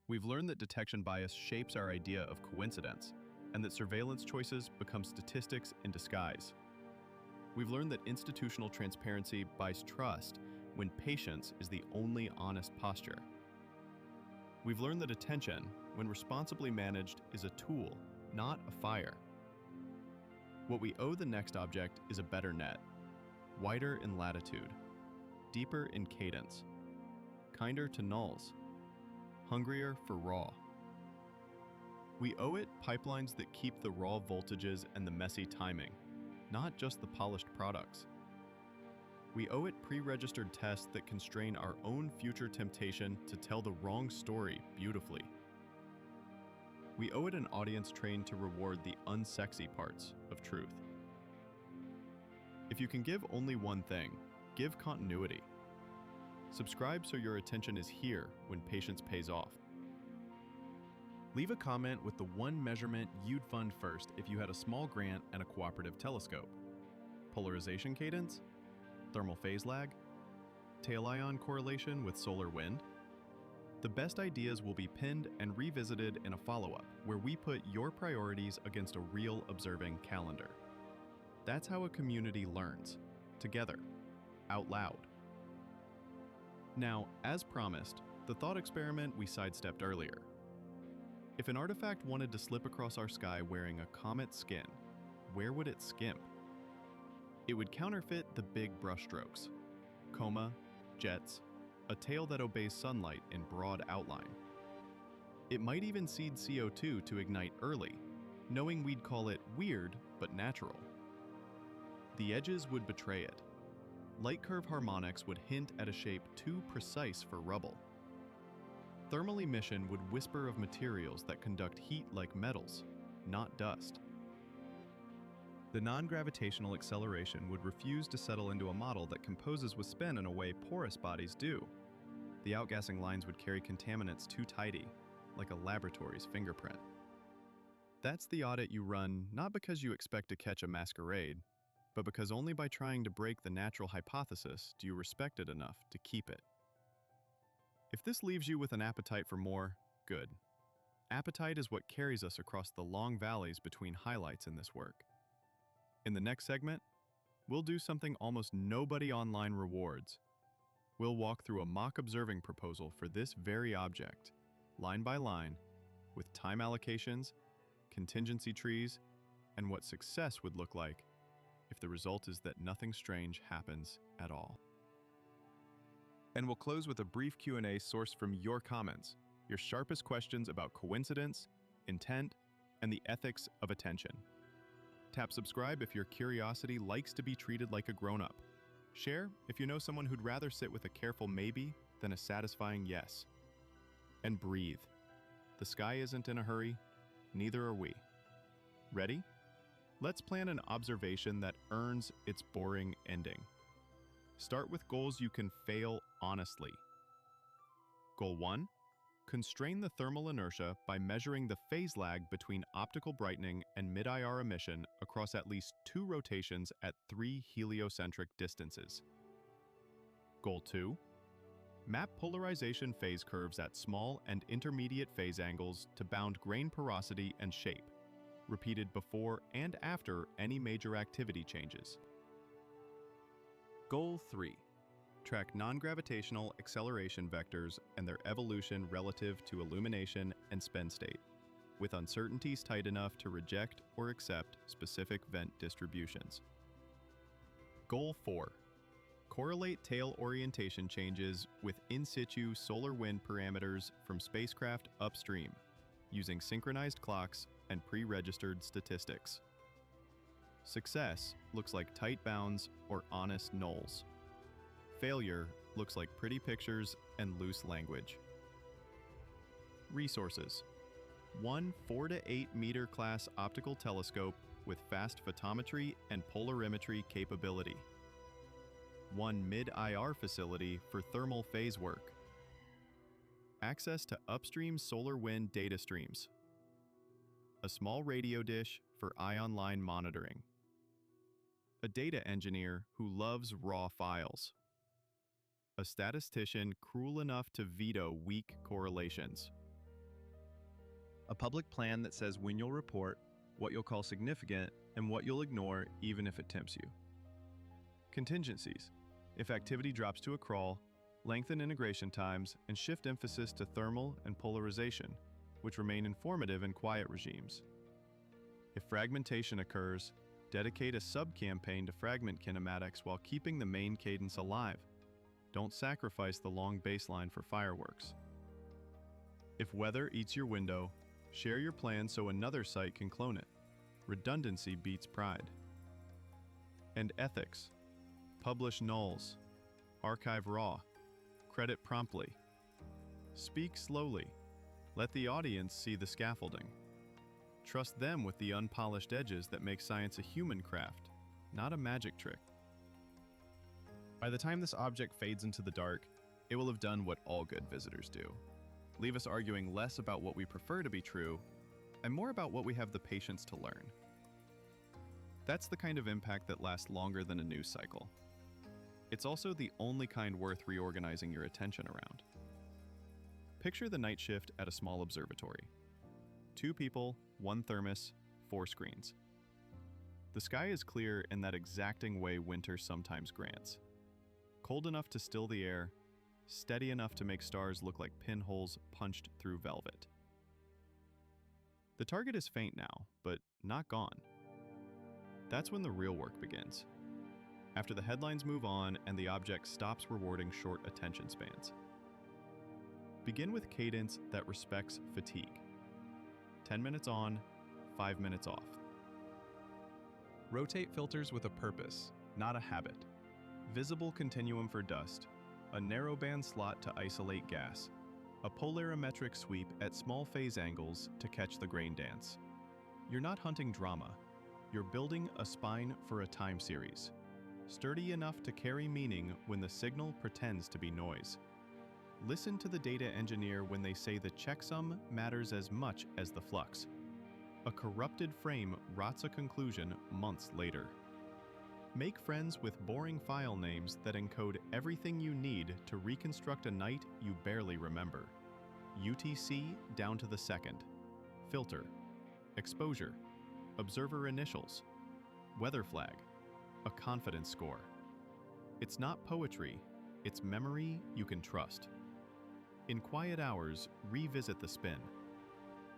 We've learned that detection bias shapes our idea of coincidence, and that surveillance choices become statistics in disguise. We've learned that institutional transparency buys trust when patience is the only honest posture. We've learned that attention, when responsibly managed, is a tool, not a fire. What we owe the next object is a better net, wider in latitude, deeper in cadence, kinder to nulls, hungrier for raw. We owe it pipelines that keep the raw voltages and the messy timing, not just the polished products. We owe it pre-registered tests that constrain our own future temptation to tell the wrong story beautifully. We owe it an audience trained to reward the unsexy parts of truth. If you can give only one thing, give continuity. Subscribe so your attention is here when patience pays off. Leave a comment with the one measurement you'd fund first if you had a small grant and a cooperative telescope. Polarization cadence? Thermal phase lag? Tail ion correlation with solar wind? The best ideas will be pinned and revisited in a follow-up where we put your priorities against a real observing calendar. That's how a community learns, together, out loud. Now, as promised, the thought experiment we sidestepped earlier. If an artifact wanted to slip across our sky wearing a comet's skin, where would it skimp? It would counterfeit the big brushstrokes: coma, jets, a tail that obeys sunlight in broad outline. It might even seed CO2 to ignite early, knowing we'd call it weird but natural. The edges would betray it. Light curve harmonics would hint at a shape too precise for rubble. Thermal emission would whisper of materials that conduct heat like metals, not dust. The non-gravitational acceleration would refuse to settle into a model that composes with spin in a way porous bodies do. The outgassing lines would carry contaminants too tidy, like a laboratory's fingerprint. That's the audit you run not because you expect to catch a masquerade, but because only by trying to break the natural hypothesis do you respect it enough to keep it. If this leaves you with an appetite for more, good. Appetite is what carries us across the long valleys between highlights in this work. In the next segment, we'll do something almost nobody online rewards. We'll walk through a mock observing proposal for this very object, line by line, with time allocations, contingency trees, and what success would look like if the result is that nothing strange happens at all. And we'll close with a brief Q&A sourced from your comments, your sharpest questions about coincidence, intent, and the ethics of attention. Tap subscribe if your curiosity likes to be treated like a grown-up. Share if you know someone who'd rather sit with a careful maybe than a satisfying yes. And breathe. The sky isn't in a hurry, neither are we. Ready? Let's plan an observation that earns its boring ending. Start with goals you can fail honestly. Goal 1. Constrain the thermal inertia by measuring the phase lag between optical brightening and mid-IR emission across at least 2 rotations at 3 heliocentric distances. Goal 2. Map polarization phase curves at small and intermediate phase angles to bound grain porosity and shape, repeated before and after any major activity changes. Goal 3. Track non-gravitational acceleration vectors and their evolution relative to illumination and spin state, with uncertainties tight enough to reject or accept specific vent distributions. Goal 4. Correlate tail orientation changes with in situ solar wind parameters from spacecraft upstream, using synchronized clocks and pre-registered statistics. Success looks like tight bounds or honest nulls. Failure looks like pretty pictures and loose language. Resources: 1 4 to 8 meter class optical telescope with fast photometry and polarimetry capability. 1 mid-IR facility for thermal phase work. Access to upstream solar wind data streams. A small radio dish for ion line monitoring. A data engineer who loves raw files. A statistician cruel enough to veto weak correlations. A public plan that says when you'll report, what you'll call significant, and what you'll ignore even if it tempts you. Contingencies: if activity drops to a crawl, lengthen integration times and shift emphasis to thermal and polarization, which remain informative in quiet regimes. If fragmentation occurs, dedicate a sub-campaign to fragment kinematics while keeping the main cadence alive. Don't sacrifice the long baseline for fireworks. If weather eats your window, share your plan so another site can clone it. Redundancy beats pride. And ethics. Publish nulls. Archive raw. Credit promptly. Speak slowly. Let the audience see the scaffolding. Trust them with the unpolished edges that make science a human craft, not a magic trick. By the time this object fades into the dark, it will have done what all good visitors do. Leave us arguing less about what we prefer to be true, and more about what we have the patience to learn. That's the kind of impact that lasts longer than a news cycle. It's also the only kind worth reorganizing your attention around. Picture the night shift at a small observatory. 2 people, 1 thermos, 4 screens. The sky is clear in that exacting way winter sometimes grants. Cold enough to still the air, steady enough to make stars look like pinholes punched through velvet. The target is faint now, but not gone. That's when the real work begins. After the headlines move on and the object stops rewarding short attention spans. Begin with cadence that respects fatigue. 10 minutes on, 5 minutes off. Rotate filters with a purpose, not a habit. Visible continuum for dust, a narrowband slot to isolate gas, a polarimetric sweep at small phase angles to catch the grain dance. You're not hunting drama. You're building a spine for a time series, sturdy enough to carry meaning when the signal pretends to be noise. Listen to the data engineer when they say the checksum matters as much as the flux. A corrupted frame rots a conclusion months later. Make friends with boring file names that encode everything you need to reconstruct a night you barely remember. UTC down to the second. Filter. Exposure. Observer initials. Weather flag. A confidence score. It's not poetry, it's memory you can trust. In quiet hours, revisit the spin.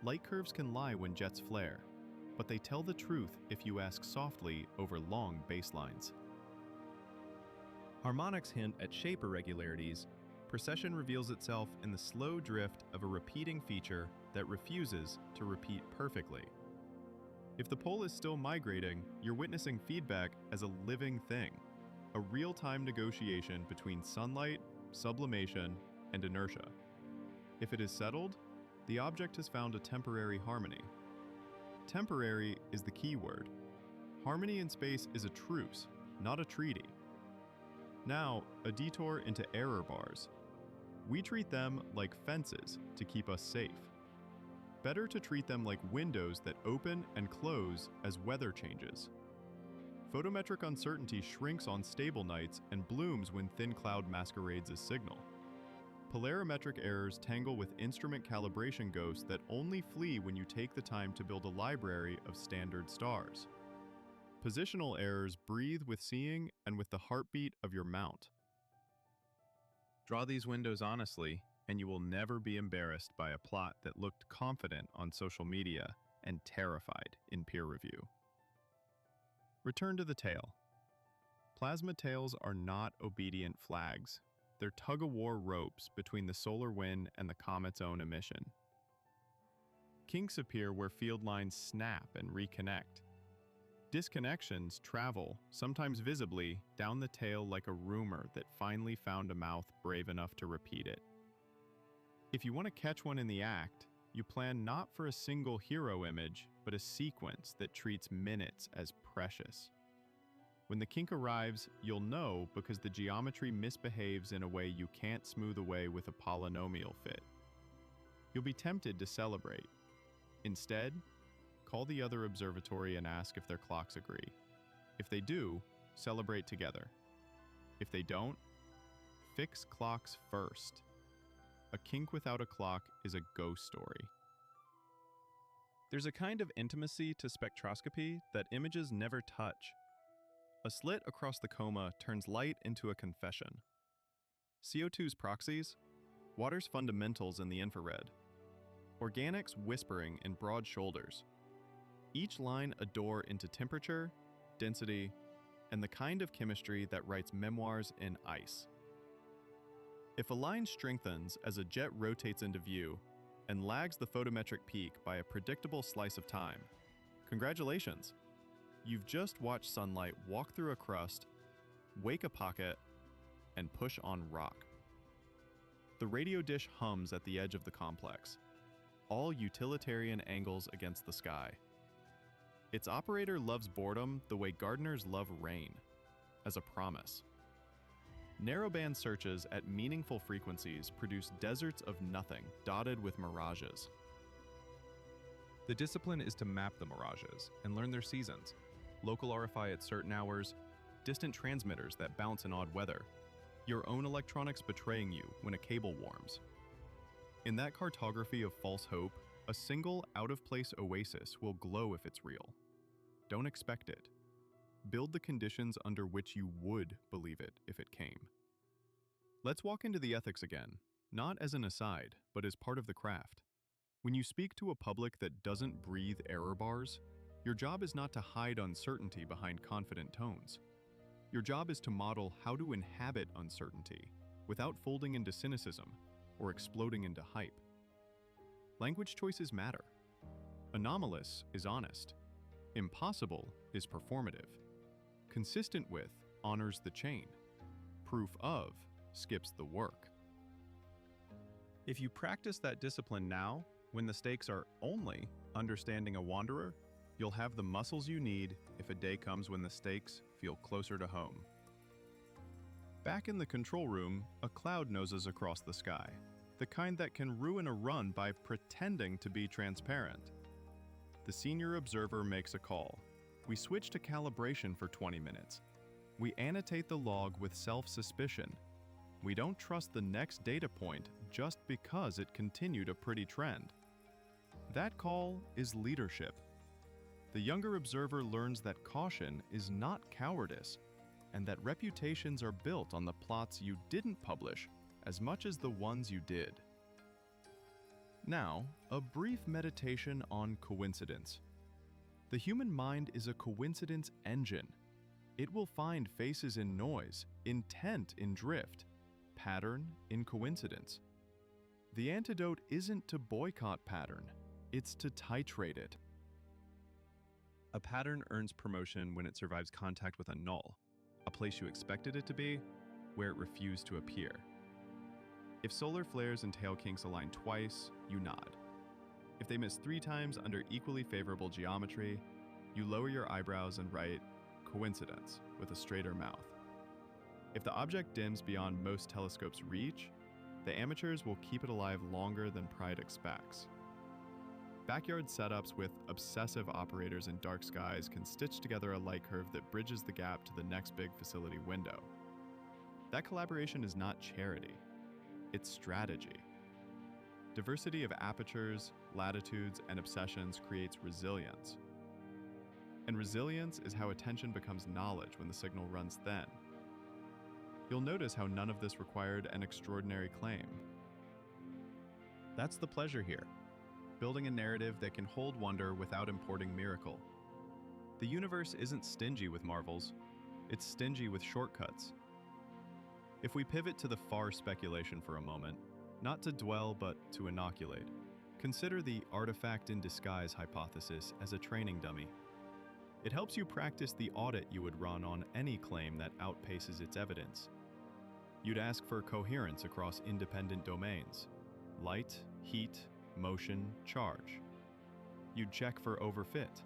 Light curves can lie when jets flare, but they tell the truth if you ask softly over long baselines. Harmonics hint at shape irregularities. Precession reveals itself in the slow drift of a repeating feature that refuses to repeat perfectly. If the pole is still migrating, you're witnessing feedback as a living thing, a real-time negotiation between sunlight, sublimation, and inertia. If it is settled, the object has found a temporary harmony. Temporary is the key word. Harmony in space is a truce, not a treaty. Now, a detour into error bars. We treat them like fences to keep us safe. Better to treat them like windows that open and close as weather changes. Photometric uncertainty shrinks on stable nights and blooms when thin cloud masquerades as signal. Polarimetric errors tangle with instrument calibration ghosts that only flee when you take the time to build a library of standard stars. Positional errors breathe with seeing and with the heartbeat of your mount. Draw these windows honestly, and you will never be embarrassed by a plot that looked confident on social media and terrified in peer review. Return to the tail. Plasma tails are not obedient flags. They're tug-of-war ropes between the solar wind and the comet's own emission. Kinks appear where field lines snap and reconnect. Disconnections travel, sometimes visibly, down the tail like a rumor that finally found a mouth brave enough to repeat it. If you want to catch one in the act, you plan not for a single hero image, but a sequence that treats minutes as precious. When the kink arrives, you'll know because the geometry misbehaves in a way you can't smooth away with a polynomial fit. You'll be tempted to celebrate. Instead, call the other observatory and ask if their clocks agree. If they do, celebrate together. If they don't, fix clocks first. A kink without a clock is a ghost story. There's a kind of intimacy to spectroscopy that images never touch. A slit across the coma turns light into a confession. CO2's proxies, water's fundamentals in the infrared, organics whispering in broad shoulders. each line a door into temperature, density, and the kind of chemistry that writes memoirs in ice. If a line strengthens as a jet rotates into view and lags the photometric peak by a predictable slice of time, congratulations! You've just watched sunlight walk through a crust, wake a pocket, and push on rock. The radio dish hums at the edge of the complex, all utilitarian angles against the sky. Its operator loves boredom the way gardeners love rain, as a promise. Narrowband searches at meaningful frequencies produce deserts of nothing dotted with mirages. The discipline is to map the mirages and learn their seasons, local RFI at certain hours, distant transmitters that bounce in odd weather, your own electronics betraying you when a cable warms. In that cartography of false hope, a single out-of-place oasis will glow if it's real. Don't expect it. Build the conditions under which you would believe it if it came. Let's walk into the ethics again, not as an aside, but as part of the craft. When you speak to a public that doesn't breathe error bars, your job is not to hide uncertainty behind confident tones. Your job is to model how to inhabit uncertainty without folding into cynicism or exploding into hype. Language choices matter. Anomalous is honest. Impossible is performative. Consistent with honors the chain. Proof of skips the work. If you practice that discipline now, when the stakes are only understanding a wanderer, you'll have the muscles you need if a day comes when the stakes feel closer to home. Back in the control room, a cloud noses across the sky, the kind that can ruin a run by pretending to be transparent. The senior observer makes a call. We switch to calibration for 20 minutes. We annotate the log with self-suspicion. We don't trust the next data point just because it continued a pretty trend. That call is leadership. The younger observer learns that caution is not cowardice, and that reputations are built on the plots you didn't publish as much as the ones you did. Now, a brief meditation on coincidence. The human mind is a coincidence engine. It will find faces in noise, intent in drift, pattern in coincidence. The antidote isn't to boycott pattern, it's to titrate it. A pattern earns promotion when it survives contact with a null, a place you expected it to be, where it refused to appear. If solar flares and tail kinks align twice, you nod. If they miss 3 times under equally favorable geometry, you lower your eyebrows and write coincidence with a straighter mouth. If the object dims beyond most telescopes' reach, the amateurs will keep it alive longer than pride expects. Backyard setups with obsessive operators in dark skies can stitch together a light curve that bridges the gap to the next big facility window. That collaboration is not charity, it's strategy. Diversity of apertures, latitudes, and obsessions creates resilience. And resilience is how attention becomes knowledge when the signal runs thin. You'll notice how none of this required an extraordinary claim. That's the pleasure here. Building a narrative that can hold wonder without importing miracle. The universe isn't stingy with marvels, it's stingy with shortcuts. If we pivot to the far speculation for a moment, not to dwell but to inoculate, consider the artifact in disguise hypothesis as a training dummy. It helps you practice the audit you would run on any claim that outpaces its evidence. You'd ask for coherence across independent domains: light, heat, motion, charge. You'd check for overfit,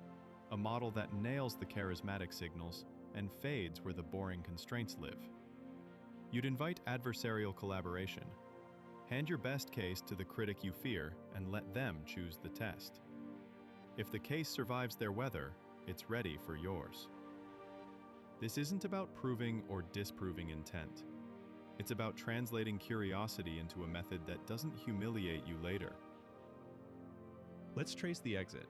a model that nails the charismatic signals and fades where the boring constraints live. You'd invite adversarial collaboration. Hand your best case to the critic you fear and let them choose the test. If the case survives their weather, it's ready for yours. This isn't about proving or disproving intent. It's about translating curiosity into a method that doesn't humiliate you later. Let's trace the exit.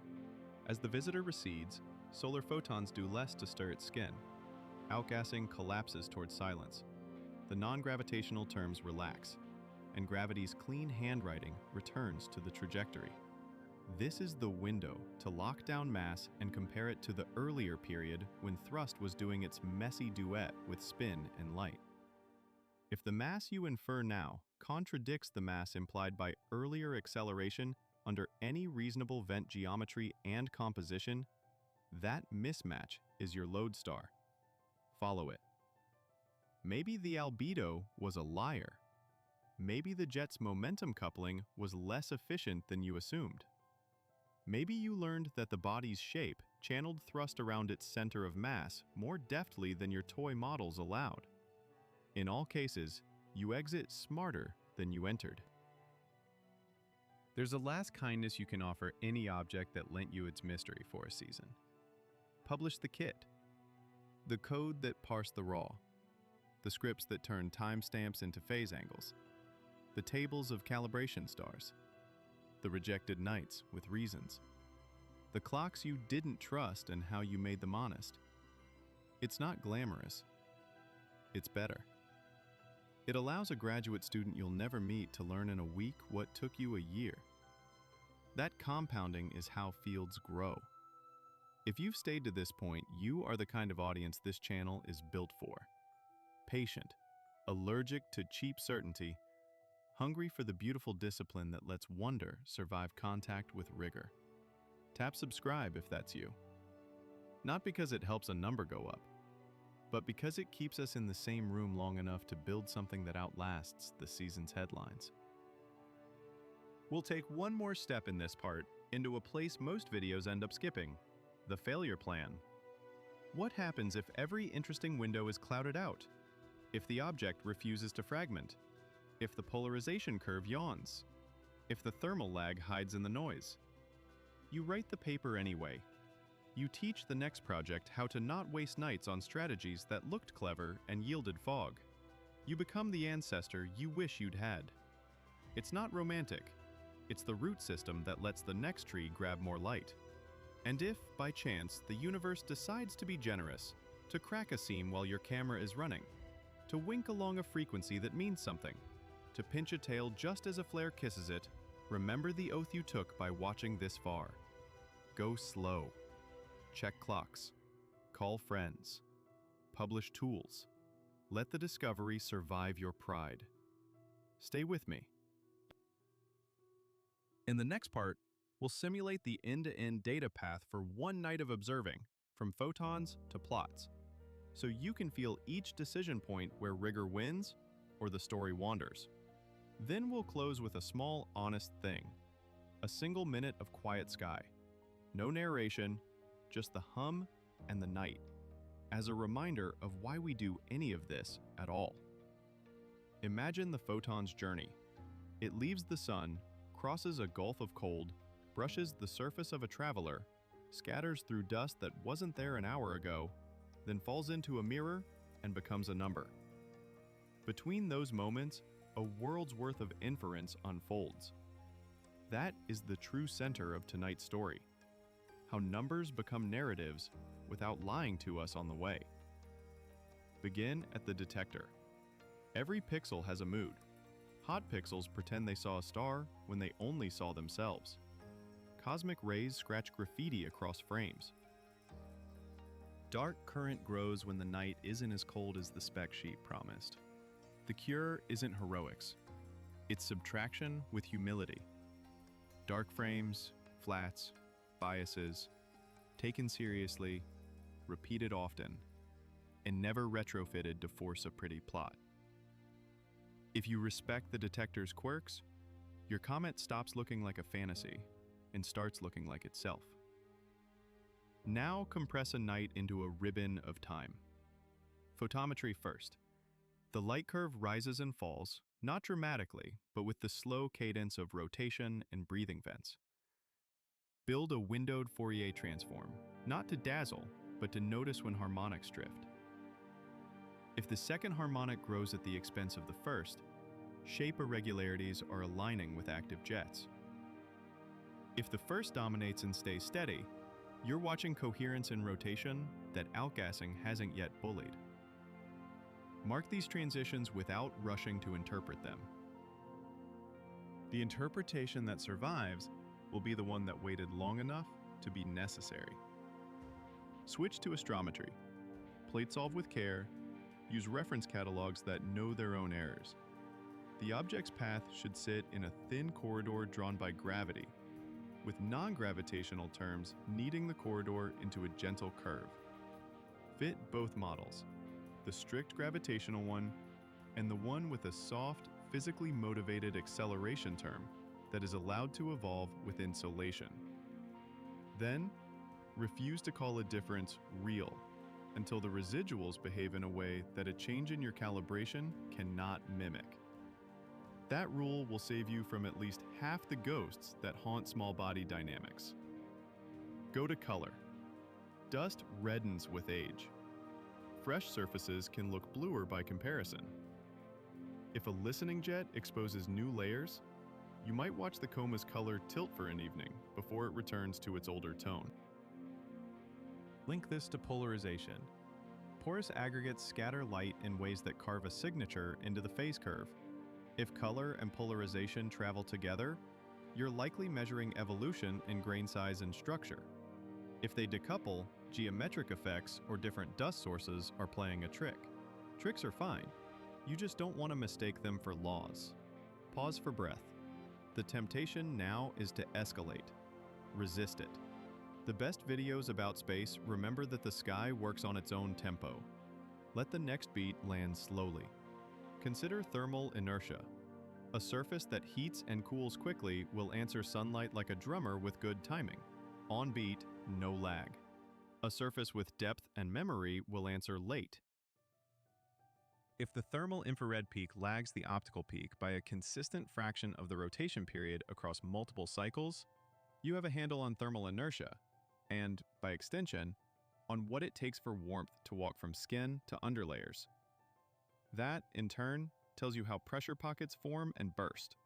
As the visitor recedes, solar photons do less to stir its skin. Outgassing collapses towards silence. The non-gravitational terms relax, and gravity's clean handwriting returns to the trajectory. This is the window to lock down mass and compare it to the earlier period when thrust was doing its messy duet with spin and light. If the mass you infer now contradicts the mass implied by earlier acceleration under any reasonable vent geometry and composition, that mismatch is your lodestar. Follow it. Maybe the albedo was a liar. Maybe the jet's momentum coupling was less efficient than you assumed. Maybe you learned that the body's shape channeled thrust around its center of mass more deftly than your toy models allowed. In all cases, you exit smarter than you entered. There's a last kindness you can offer any object that lent you its mystery for a season. Publish the kit. The code that parsed the raw. The scripts that turned timestamps into phase angles. The tables of calibration stars. The rejected nights with reasons. The clocks you didn't trust and how you made them honest. It's not glamorous. It's better. It allows a graduate student you'll never meet to learn in a week what took you a year. That compounding is how fields grow. If you've stayed to this point, you are the kind of audience this channel is built for. Patient, allergic to cheap certainty, hungry for the beautiful discipline that lets wonder survive contact with rigor. Tap subscribe if that's you. Not because it helps a number go up, but because it keeps us in the same room long enough to build something that outlasts the season's headlines. We'll take one more step in this part into a place most videos end up skipping, the failure plan. What happens if every interesting window is clouded out? If the object refuses to fragment? If the polarization curve yawns? If the thermal lag hides in the noise? You write the paper anyway. You teach the next project how to not waste nights on strategies that looked clever and yielded fog. You become the ancestor you wish you'd had. It's not romantic. It's the root system that lets the next tree grab more light. And if, by chance, the universe decides to be generous, to crack a seam while your camera is running, to wink along a frequency that means something, to pinch a tail just as a flare kisses it, remember the oath you took by watching this far. Go slow. Check clocks. Call friends. Publish tools. Let the discovery survive your pride. Stay with me. In the next part, we'll simulate the end-to-end data path for one night of observing, from photons to plots, so you can feel each decision point where rigor wins or the story wanders. Then we'll close with a small, honest thing. A single minute of quiet sky. No narration, just the hum and the night, as a reminder of why we do any of this at all. Imagine the photon's journey. It leaves the sun, crosses a gulf of cold, brushes the surface of a traveler, scatters through dust that wasn't there an hour ago, then falls into a mirror and becomes a number. Between those moments, a world's worth of inference unfolds. That is the true center of tonight's story. How numbers become narratives without lying to us on the way. Begin at the detector. Every pixel has a mood. Hot pixels pretend they saw a star when they only saw themselves. Cosmic rays scratch graffiti across frames. Dark current grows when the night isn't as cold as the spec sheet promised. The cure isn't heroics. It's subtraction with humility. Dark frames, flats, biases, taken seriously, repeated often, and never retrofitted to force a pretty plot. If you respect the detector's quirks, your comet stops looking like a fantasy and starts looking like itself. Now compress a night into a ribbon of time. Photometry first. The light curve rises and falls, not dramatically, but with the slow cadence of rotation and breathing vents. Build a windowed Fourier transform, not to dazzle, but to notice when harmonics drift. If the second harmonic grows at the expense of the first, shape irregularities are aligning with active jets. If the first dominates and stays steady, you're watching coherence and rotation that outgassing hasn't yet bullied. Mark these transitions without rushing to interpret them. The interpretation that survives will be the one that waited long enough to be necessary. Switch to astrometry. Plate solve with care. Use reference catalogs that know their own errors. The object's path should sit in a thin corridor drawn by gravity, with non-gravitational terms kneading the corridor into a gentle curve. Fit both models, the strict gravitational one and the one with a soft, physically motivated acceleration term that is allowed to evolve with insolation. Then, refuse to call a difference real until the residuals behave in a way that a change in your calibration cannot mimic. That rule will save you from at least half the ghosts that haunt small body dynamics. Go to color. Dust reddens with age. Fresh surfaces can look bluer by comparison. If a listening jet exposes new layers, you might watch the coma's color tilt for an evening before it returns to its older tone. Link this to polarization. Porous aggregates scatter light in ways that carve a signature into the phase curve. If color and polarization travel together, you're likely measuring evolution in grain size and structure. If they decouple, geometric effects or different dust sources are playing a trick. Tricks are fine. You just don't want to mistake them for laws. Pause for breath. The temptation now is to escalate. Resist it. The best videos about space remember that the sky works on its own tempo. Let the next beat land slowly. Consider thermal inertia. A surface that heats and cools quickly will answer sunlight like a drummer with good timing. On beat, no lag. A surface with depth and memory will answer late. If the thermal infrared peak lags the optical peak by a consistent fraction of the rotation period across multiple cycles, you have a handle on thermal inertia, and, by extension, on what it takes for warmth to walk from skin to underlayers. That, in turn, tells you how pressure pockets form and burst.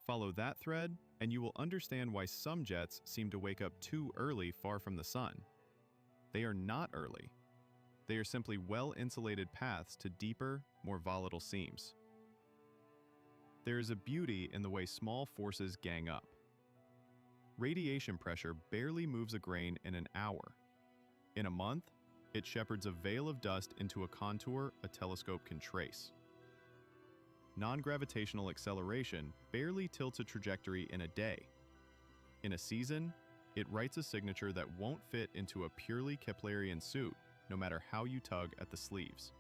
Follow that thread, and you will understand why some jets seem to wake up too early far from the sun. They are not early. They are simply well-insulated paths to deeper, more volatile seams. There is a beauty in the way small forces gang up. Radiation pressure barely moves a grain in an hour. In a month, it shepherds a veil of dust into a contour a telescope can trace. Non-gravitational acceleration barely tilts a trajectory in a day. In a season, it writes a signature that won't fit into a purely Keplerian suit, no matter how you tug at the sleeves.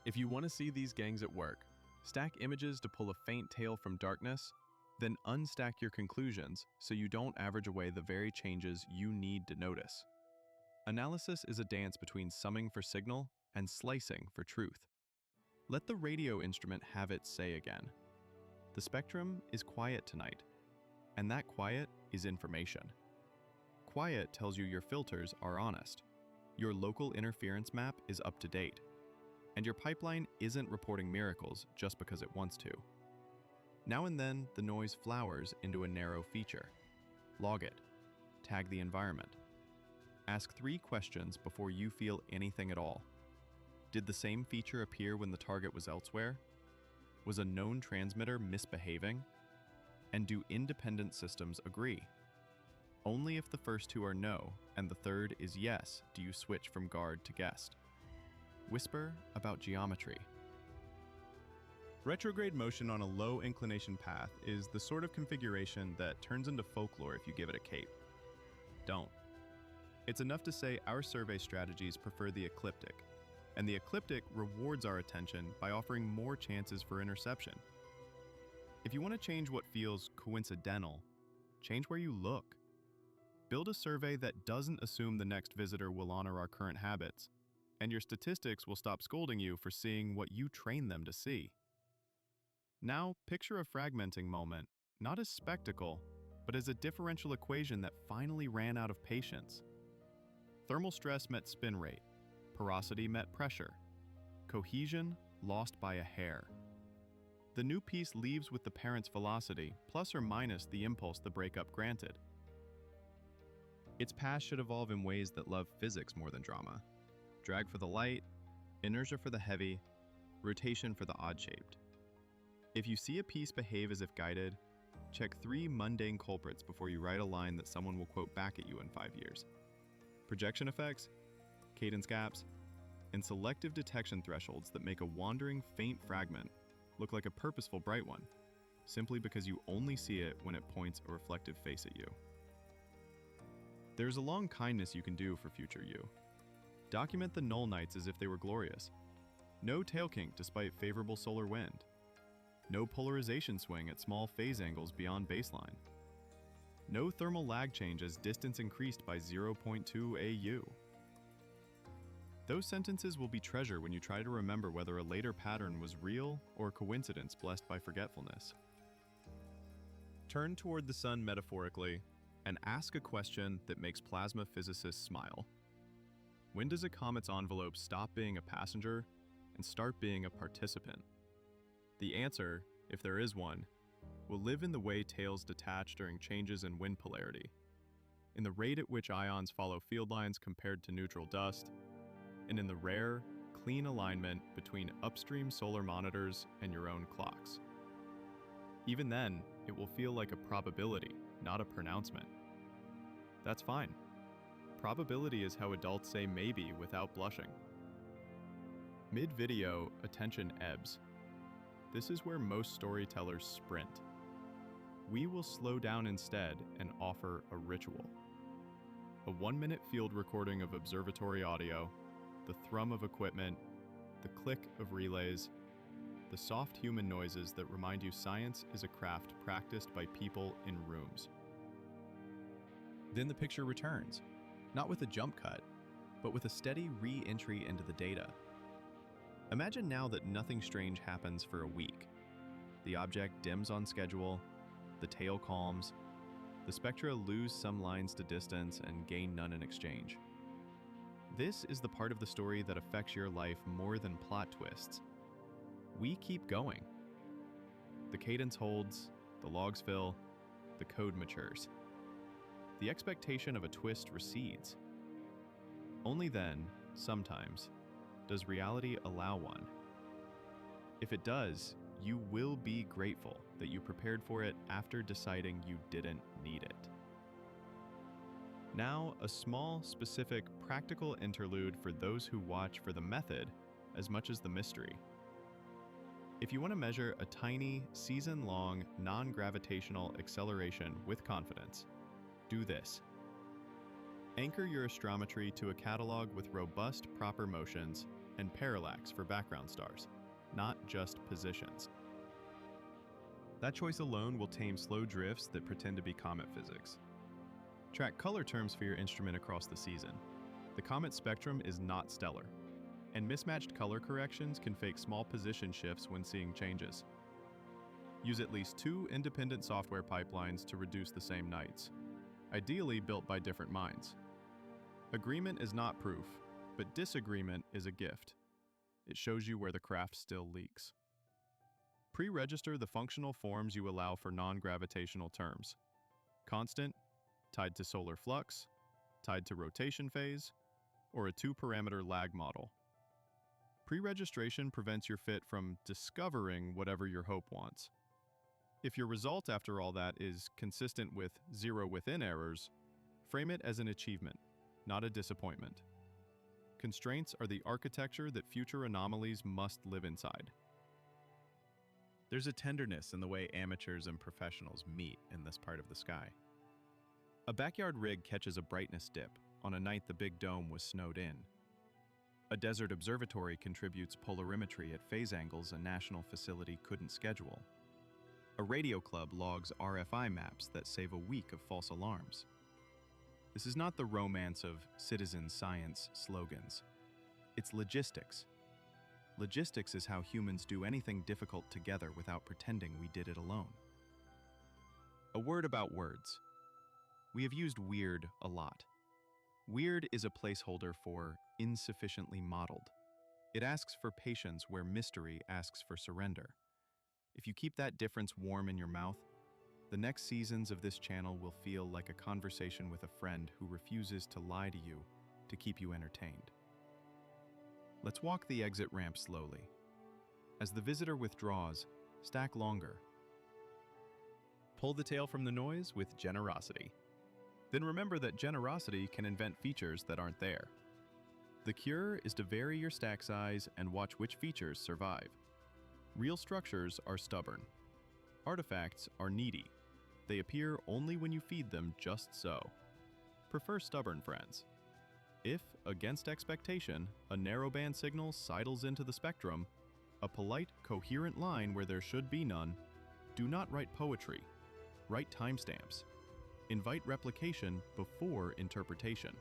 If you want to see these gangs at work, stack images to pull a faint tail from darkness, then unstack your conclusions so you don't average away the very changes you need to notice. Analysis is a dance between summing for signal and slicing for truth. Let the radio instrument have its say again. The spectrum is quiet tonight, and that quiet is information. Quiet tells you your filters are honest, your local interference map is up to date, and your pipeline isn't reporting miracles just because it wants to. Now and then, the noise flowers into a narrow feature. Log it. Tag the environment. Ask 3 questions before you feel anything at all. Did the same feature appear when the target was elsewhere? Was a known transmitter misbehaving? And do independent systems agree? Only if the first 2 are no and the third is yes do you switch from guard to guest. Whisper about geometry. Retrograde motion on a low inclination path is the sort of configuration that turns into folklore if you give it a cape. Don't. It's enough to say our survey strategies prefer the ecliptic, and the ecliptic rewards our attention by offering more chances for interception. If you want to change what feels coincidental, change where you look. Build a survey that doesn't assume the next visitor will honor our current habits, and your statistics will stop scolding you for seeing what you train them to see. Now, picture a fragmenting moment, not as spectacle, but as a differential equation that finally ran out of patience. Thermal stress met spin rate, porosity met pressure, cohesion lost by a hair. The new piece leaves with the parent's velocity, plus or minus the impulse the breakup granted. Its path should evolve in ways that love physics more than drama. Drag for the light, inertia for the heavy, rotation for the odd-shaped. If you see a piece behave as if guided, Check 3 mundane culprits before you write a line that someone will quote back at you in 5 years. Projection effects, cadence gaps, and selective detection thresholds that make a wandering, faint fragment look like a purposeful bright one, simply because you only see it when it points a reflective face at you. There's a long kindness you can do for future you. Document the null nights as if they were glorious. No tail kink despite favorable solar wind. No polarization swing at small phase angles beyond baseline. No thermal lag change as distance increased by 0.2 AU. Those sentences will be treasure when you try to remember whether a later pattern was real or a coincidence blessed by forgetfulness. Turn toward the sun metaphorically and ask a question that makes plasma physicists smile. When does a comet's envelope stop being a passenger and start being a participant? The answer, if there is one, will live in the way tails detach during changes in wind polarity, in the rate at which ions follow field lines compared to neutral dust, and in the rare, clean alignment between upstream solar monitors and your own clocks. Even then, it will feel like a probability, not a pronouncement. That's fine. Probability is how adults say maybe without blushing. Mid-video, attention ebbs. This is where most storytellers sprint. We will slow down instead and offer a ritual. A 1-minute field recording of observatory audio, the thrum of equipment, the click of relays, the soft human noises that remind you science is a craft practiced by people in rooms. Then the picture returns, not with a jump cut, but with a steady re-entry into the data. Imagine now that nothing strange happens for a week. The object dims on schedule, the tail calms, the spectra lose some lines to distance and gain none in exchange. This is the part of the story that affects your life more than plot twists. We keep going. The cadence holds, the logs fill, the code matures. The expectation of a twist recedes. Only then, sometimes, does reality allow one. If it does, you will be grateful that you prepared for it after deciding you didn't need it. Now, a small, specific, practical interlude for those who watch for the method as much as the mystery. If you want to measure a tiny, season-long, non-gravitational acceleration with confidence, do this. Anchor your astrometry to a catalog with robust, proper motions and parallax for background stars, not just positions. That choice alone will tame slow drifts that pretend to be comet physics. Track color terms for your instrument across the season. The comet spectrum is not stellar, and mismatched color corrections can fake small position shifts when seeing changes. Use at least 2 independent software pipelines to reduce the same nights, ideally built by different minds. Agreement is not proof, but disagreement is a gift. It shows you where the craft still leaks. Pre-register the functional forms you allow for non-gravitational terms. Constant, tied to solar flux, tied to rotation phase, or a 2-parameter lag model. Pre-registration prevents your fit from discovering whatever your hope wants. If your result after all that is consistent with 0 within errors, frame it as an achievement, not a disappointment. Constraints are the architecture that future anomalies must live inside. There's a tenderness in the way amateurs and professionals meet in this part of the sky. A backyard rig catches a brightness dip on a night the big dome was snowed in. A desert observatory contributes polarimetry at phase angles a national facility couldn't schedule. A radio club logs RFI maps that save a week of false alarms. This is not the romance of citizen science slogans. It's logistics. Logistics is how humans do anything difficult together without pretending we did it alone. A word about words. We have used weird a lot. Weird is a placeholder for insufficiently modeled. It asks for patience where mystery asks for surrender. If you keep that difference warm in your mouth, the next seasons of this channel will feel like a conversation with a friend who refuses to lie to you to keep you entertained. Let's walk the exit ramp slowly. As the visitor withdraws, stack longer. Pull the tail from the noise with generosity. Then remember that generosity can invent features that aren't there. The cure is to vary your stack size and watch which features survive. Real structures are stubborn. Artifacts are needy. They appear only when you feed them just so. Prefer stubborn friends. If, against expectation, a narrowband signal sidles into the spectrum, a polite, coherent line where there should be none, do not write poetry. Write timestamps. Invite replication before interpretation.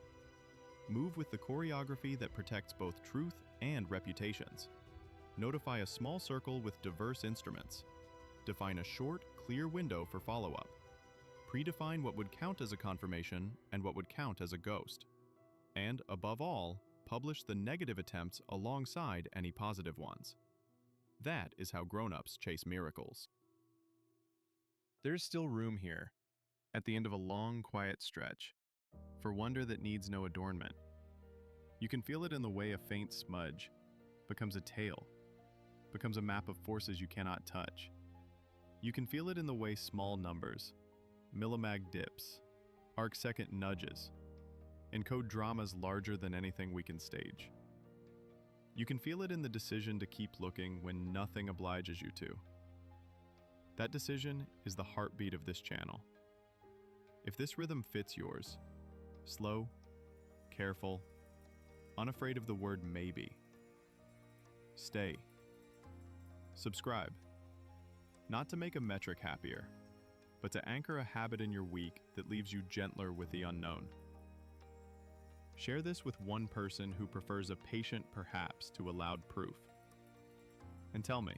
Move with the choreography that protects both truth and reputations. Notify a small circle with diverse instruments. Define a short, clear window for follow-up. Predefine what would count as a confirmation and what would count as a ghost. And, above all, publish the negative attempts alongside any positive ones. That is how grown-ups chase miracles. There's still room here, at the end of a long, quiet stretch, for wonder that needs no adornment. You can feel it in the way a faint smudge becomes a tail, becomes a map of forces you cannot touch. You can feel it in the way small numbers, millimag dips, arcsecond nudges, encode dramas larger than anything we can stage. You can feel it in the decision to keep looking when nothing obliges you to. That decision is the heartbeat of this channel. If this rhythm fits yours, slow, careful, unafraid of the word maybe, stay. Subscribe, not to make a metric happier, but to anchor a habit in your week that leaves you gentler with the unknown. Share this with one person who prefers a patient perhaps to a loud proof. And tell me,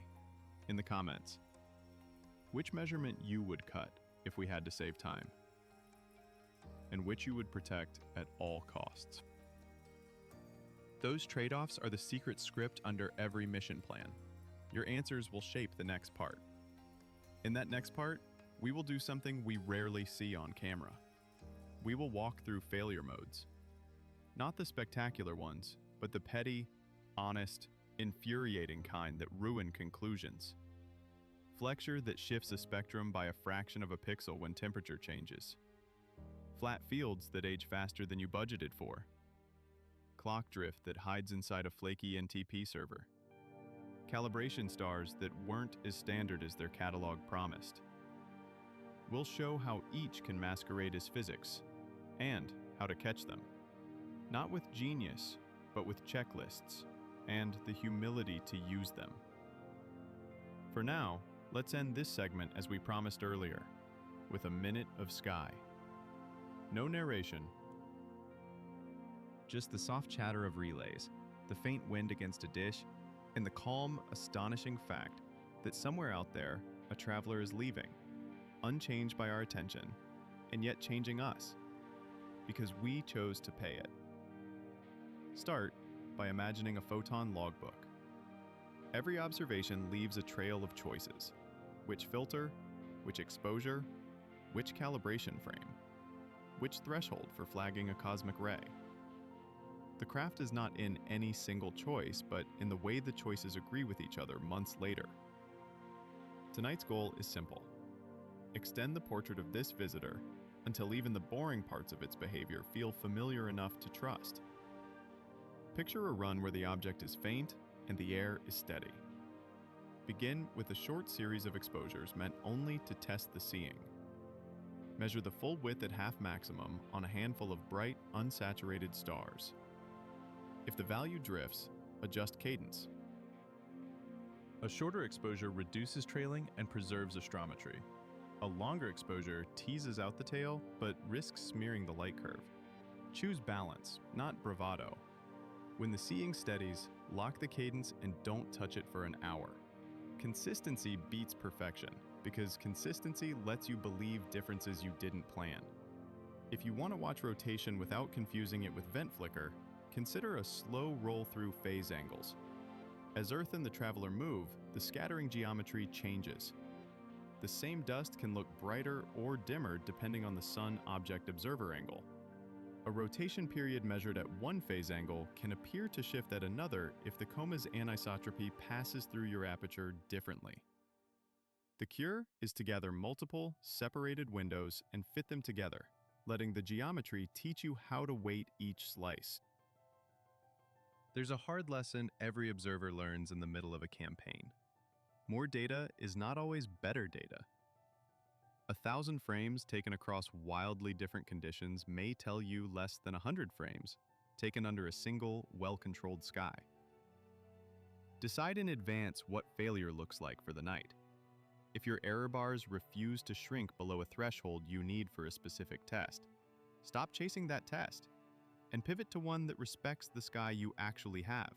in the comments, which measurement you would cut if we had to save time, and which you would protect at all costs. Those trade-offs are the secret script under every mission plan. Your answers will shape the next part. In that next part, we will do something we rarely see on camera. We will walk through failure modes. Not the spectacular ones, but the petty, honest, infuriating kind that ruin conclusions. Flexure that shifts a spectrum by a fraction of a pixel when temperature changes. Flat fields that age faster than you budgeted for. Clock drift that hides inside a flaky NTP server. Calibration stars that weren't as standard as their catalog promised. We'll show how each can masquerade as physics, and how to catch them. Not with genius, but with checklists, and the humility to use them. For now, let's end this segment as we promised earlier, with a minute of sky. No narration. Just the soft chatter of relays, the faint wind against a dish, and the calm, astonishing fact that somewhere out there, a traveler is leaving, unchanged by our attention, and yet changing us, because we chose to pay it. Start by imagining a photon logbook. Every observation leaves a trail of choices. Which filter, which exposure, which calibration frame, which threshold for flagging a cosmic ray. The craft is not in any single choice, but in the way the choices agree with each other months later. Tonight's goal is simple. Extend the portrait of this visitor until even the boring parts of its behavior feel familiar enough to trust. Picture a run where the object is faint and the air is steady. Begin with a short series of exposures meant only to test the seeing. Measure the full width at half maximum on a handful of bright, unsaturated stars. If the value drifts, adjust cadence. A shorter exposure reduces trailing and preserves astrometry. A longer exposure teases out the tail, but risks smearing the light curve. Choose balance, not bravado. When the seeing steadies, lock the cadence and don't touch it for an hour. Consistency beats perfection, because consistency lets you believe differences you didn't plan. If you want to watch rotation without confusing it with vent flicker, consider a slow roll-through phase angles. As Earth and the Traveler move, the scattering geometry changes. The same dust can look brighter or dimmer depending on the Sun-object observer angle. A rotation period measured at one phase angle can appear to shift at another if the coma's anisotropy passes through your aperture differently. The cure is to gather multiple, separated windows and fit them together, letting the geometry teach you how to weight each slice. There's a hard lesson every observer learns in the middle of a campaign. More data is not always better data. 1,000 frames taken across wildly different conditions may tell you less than 100 frames taken under a single, well-controlled sky. Decide in advance what failure looks like for the night. If your error bars refuse to shrink below a threshold you need for a specific test, stop chasing that test and pivot to one that respects the sky you actually have.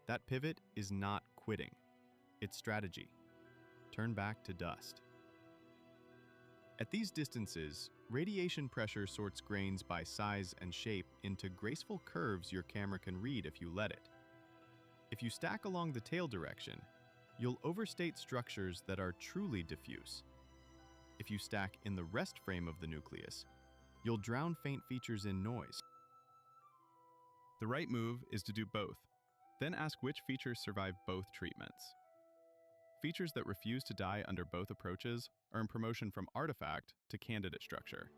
That pivot is not quitting, it's strategy. Turn back to dust. At these distances, radiation pressure sorts grains by size and shape into graceful curves your camera can read if you let it. If you stack along the tail direction, you'll overstate structures that are truly diffuse. If you stack in the rest frame of the nucleus, you'll drown faint features in noise. The right move is to do both, then ask which features survive both treatments. Features that refuse to die under both approaches earn promotion from artifact to candidate structure.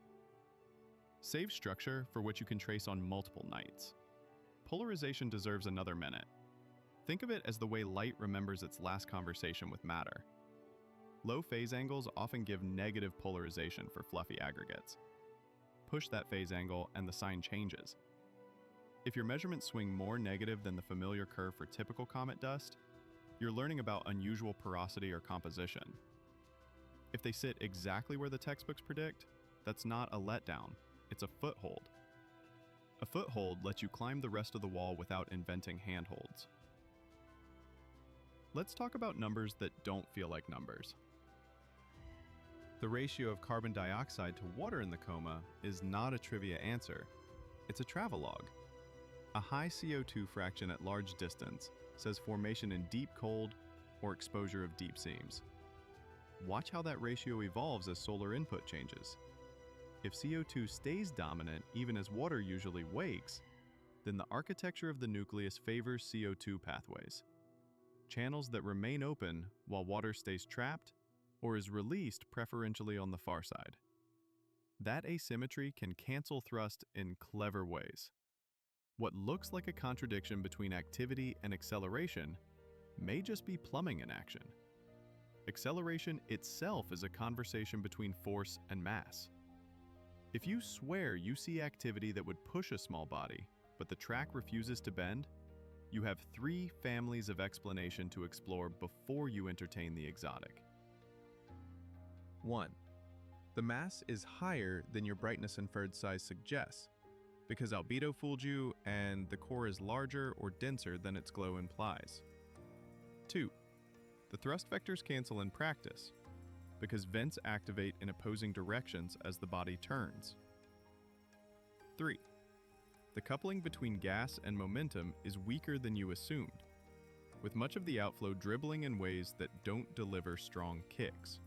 Save structure for which you can trace on multiple nights. Polarization deserves another minute. Think of it as the way light remembers its last conversation with matter. Low phase angles often give negative polarization for fluffy aggregates. Push that phase angle and the sign changes. If your measurements swing more negative than the familiar curve for typical comet dust, you're learning about unusual porosity or composition. If they sit exactly where the textbooks predict, that's not a letdown, it's a foothold. A foothold lets you climb the rest of the wall without inventing handholds. Let's talk about numbers that don't feel like numbers. The ratio of carbon dioxide to water in the coma is not a trivia answer, it's a travelogue. A high CO2 fraction at large distance says formation in deep cold or exposure of deep seams. Watch how that ratio evolves as solar input changes. If CO2 stays dominant even as water usually wakes, then the architecture of the nucleus favors CO2 pathways. Channels that remain open while water stays trapped or is released preferentially on the far side. That asymmetry can cancel thrust in clever ways. What looks like a contradiction between activity and acceleration may just be plumbing in action. Acceleration itself is a conversation between force and mass. If you swear you see activity that would push a small body, but the track refuses to bend, you have 3 families of explanation to explore before you entertain the exotic. 1. The mass is higher than your brightness inferred size suggests, because albedo fooled you and the core is larger or denser than its glow implies. 2. The thrust vectors cancel in practice, because vents activate in opposing directions as the body turns. 3. The coupling between gas and momentum is weaker than you assumed, with much of the outflow dribbling in ways that don't deliver strong kicks.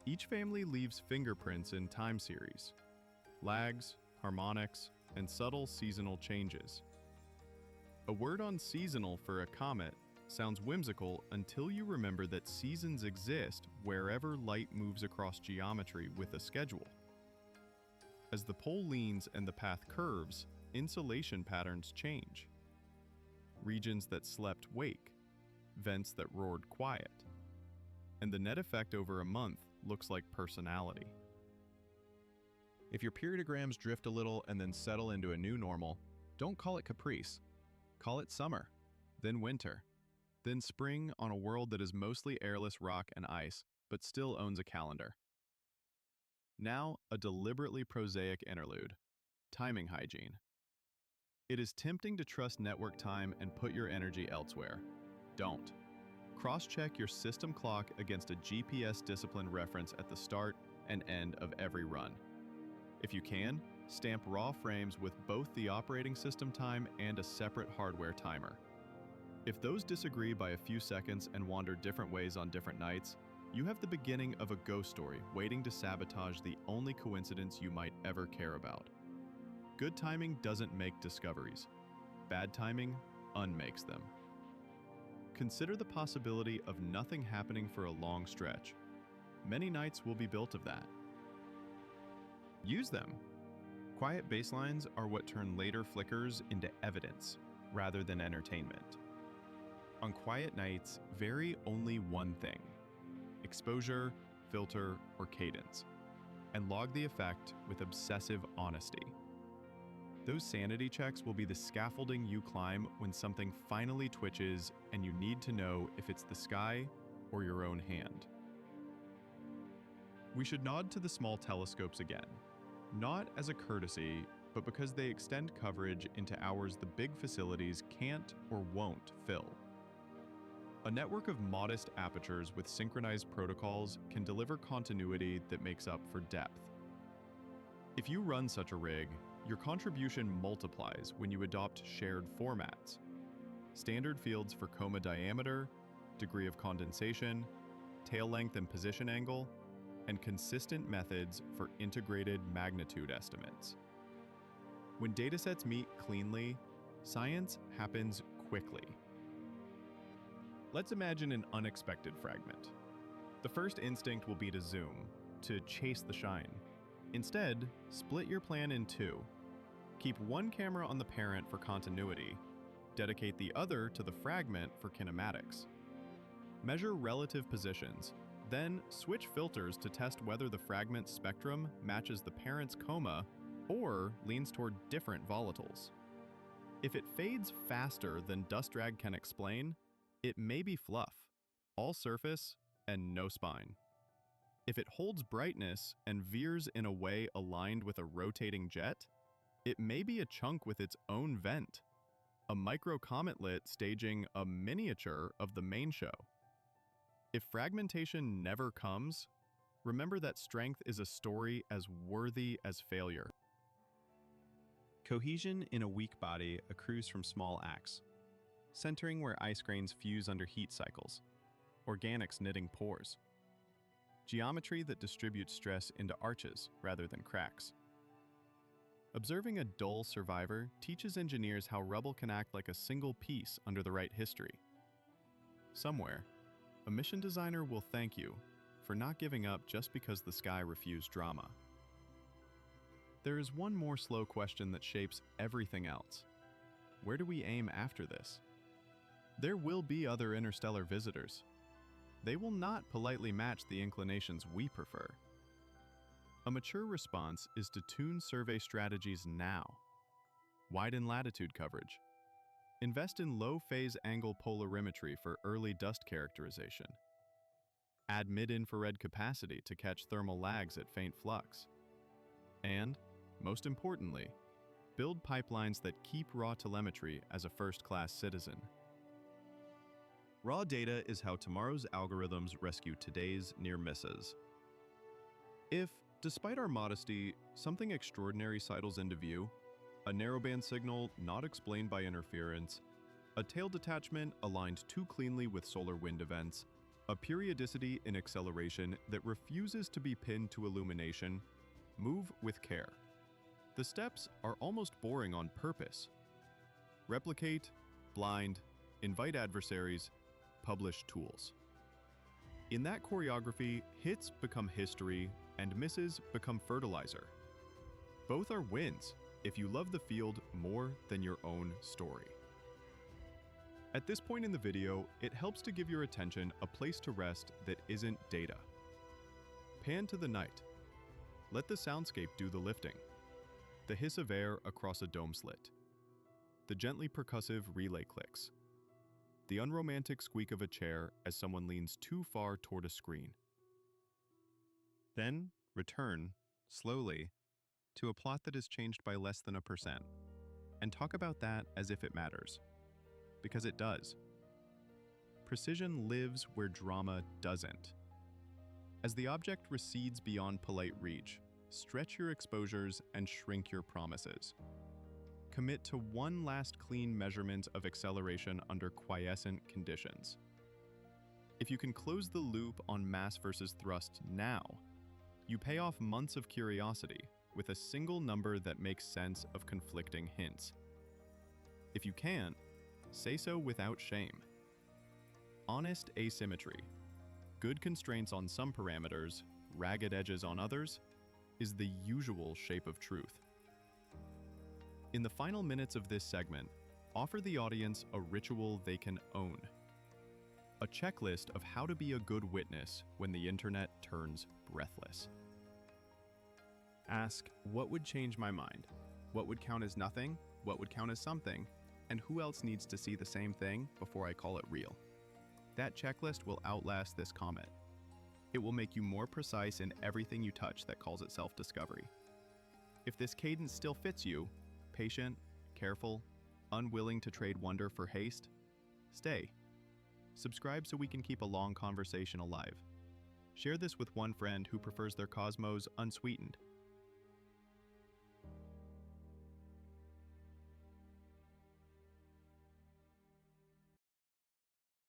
Each family leaves fingerprints in time series, lags, harmonics, and subtle seasonal changes. A word on seasonal for a comet sounds whimsical until you remember that seasons exist wherever light moves across geometry with a schedule. As the pole leans and the path curves, insolation patterns change. Regions that slept wake, vents that roared quiet. And the net effect over a month looks like personality. If your periodograms drift a little and then settle into a new normal, don't call it caprice. Call it summer, then winter, then spring on a world that is mostly airless rock and ice, but still owns a calendar. Now, a deliberately prosaic interlude: timing hygiene. It is tempting to trust network time and put your energy elsewhere. Don't. Cross-check your system clock against a GPS discipline reference at the start and end of every run. If you can, stamp raw frames with both the operating system time and a separate hardware timer. If those disagree by a few seconds and wander different ways on different nights, you have the beginning of a ghost story waiting to sabotage the only coincidence you might ever care about. Good timing doesn't make discoveries. Bad timing unmakes them. Consider the possibility of nothing happening for a long stretch. Many nights will be built of that. Use them. Quiet baselines are what turn later flickers into evidence rather than entertainment. On quiet nights, vary only one thing: exposure, filter, or cadence, and log the effect with obsessive honesty. Those sanity checks will be the scaffolding you climb when something finally twitches and you need to know if it's the sky or your own hand. We should nod to the small telescopes again, not as a courtesy, but because they extend coverage into hours the big facilities can't or won't fill. A network of modest apertures with synchronized protocols can deliver continuity that makes up for depth. If you run such a rig, your contribution multiplies when you adopt shared formats. Standard fields for coma diameter, degree of condensation, tail length and position angle, and consistent methods for integrated magnitude estimates. When datasets meet cleanly, science happens quickly. Let's imagine an unexpected fragment. The first instinct will be to zoom, to chase the shine. Instead, split your plan in two. Keep one camera on the parent for continuity, dedicate the other to the fragment for kinematics. Measure relative positions, then switch filters to test whether the fragment spectrum matches the parent's coma or leans toward different volatiles. If it fades faster than dust drag can explain, it may be fluff, all surface and no spine. If it holds brightness and veers in a way aligned with a rotating jet, it may be a chunk with its own vent, a micro-cometlet staging a miniature of the main show. If fragmentation never comes, remember that strength is a story as worthy as failure. Cohesion in a weak body accrues from small acts, centering where ice grains fuse under heat cycles, organics knitting pores, geometry that distributes stress into arches rather than cracks. Observing a dull survivor teaches engineers how rubble can act like a single piece under the right history. Somewhere, a mission designer will thank you for not giving up just because the sky refused drama. There is one more slow question that shapes everything else. Where do we aim after this? There will be other interstellar visitors. They will not politely match the inclinations we prefer. A mature response is to tune survey strategies now. Widen latitude coverage. Invest in low phase angle polarimetry for early dust characterization. Add mid-infrared capacity to catch thermal lags at faint flux. And, most importantly, build pipelines that keep raw telemetry as a first-class citizen. Raw data is how tomorrow's algorithms rescue today's near misses. If, despite our modesty, something extraordinary sidles into view, a narrowband signal not explained by interference, a tail detachment aligned too cleanly with solar wind events, a periodicity in acceleration that refuses to be pinned to illumination, move with care. The steps are almost boring on purpose. Replicate, blind, invite adversaries, publish tools. In that choreography, hits become history and misses become fertilizer. Both are wins if you love the field more than your own story. At this point in the video, it helps to give your attention a place to rest that isn't data. Pan to the night. Let the soundscape do the lifting. The hiss of air across a dome slit. The gently percussive relay clicks. The unromantic squeak of a chair as someone leans too far toward a screen. Then return, slowly, to a plot that has changed by less than 1%, and talk about that as if it matters. Because it does. Precision lives where drama doesn't. As the object recedes beyond polite reach, stretch your exposures and shrink your promises. Commit to one last clean measurement of acceleration under quiescent conditions. If you can close the loop on mass versus thrust now, you pay off months of curiosity with a single number that makes sense of conflicting hints. If you can't, say so without shame. Honest asymmetry, good constraints on some parameters, ragged edges on others, is the usual shape of truth. In the final minutes of this segment, offer the audience a ritual they can own. A checklist of how to be a good witness when the internet turns breathless. Ask, what would change my mind? What would count as nothing? What would count as something? And who else needs to see the same thing before I call it real? That checklist will outlast this comet. It will make you more precise in everything you touch that calls itself discovery. If this cadence still fits you, patient, careful, unwilling to trade wonder for haste, stay. Subscribe so we can keep a long conversation alive. Share this with one friend who prefers their cosmos unsweetened.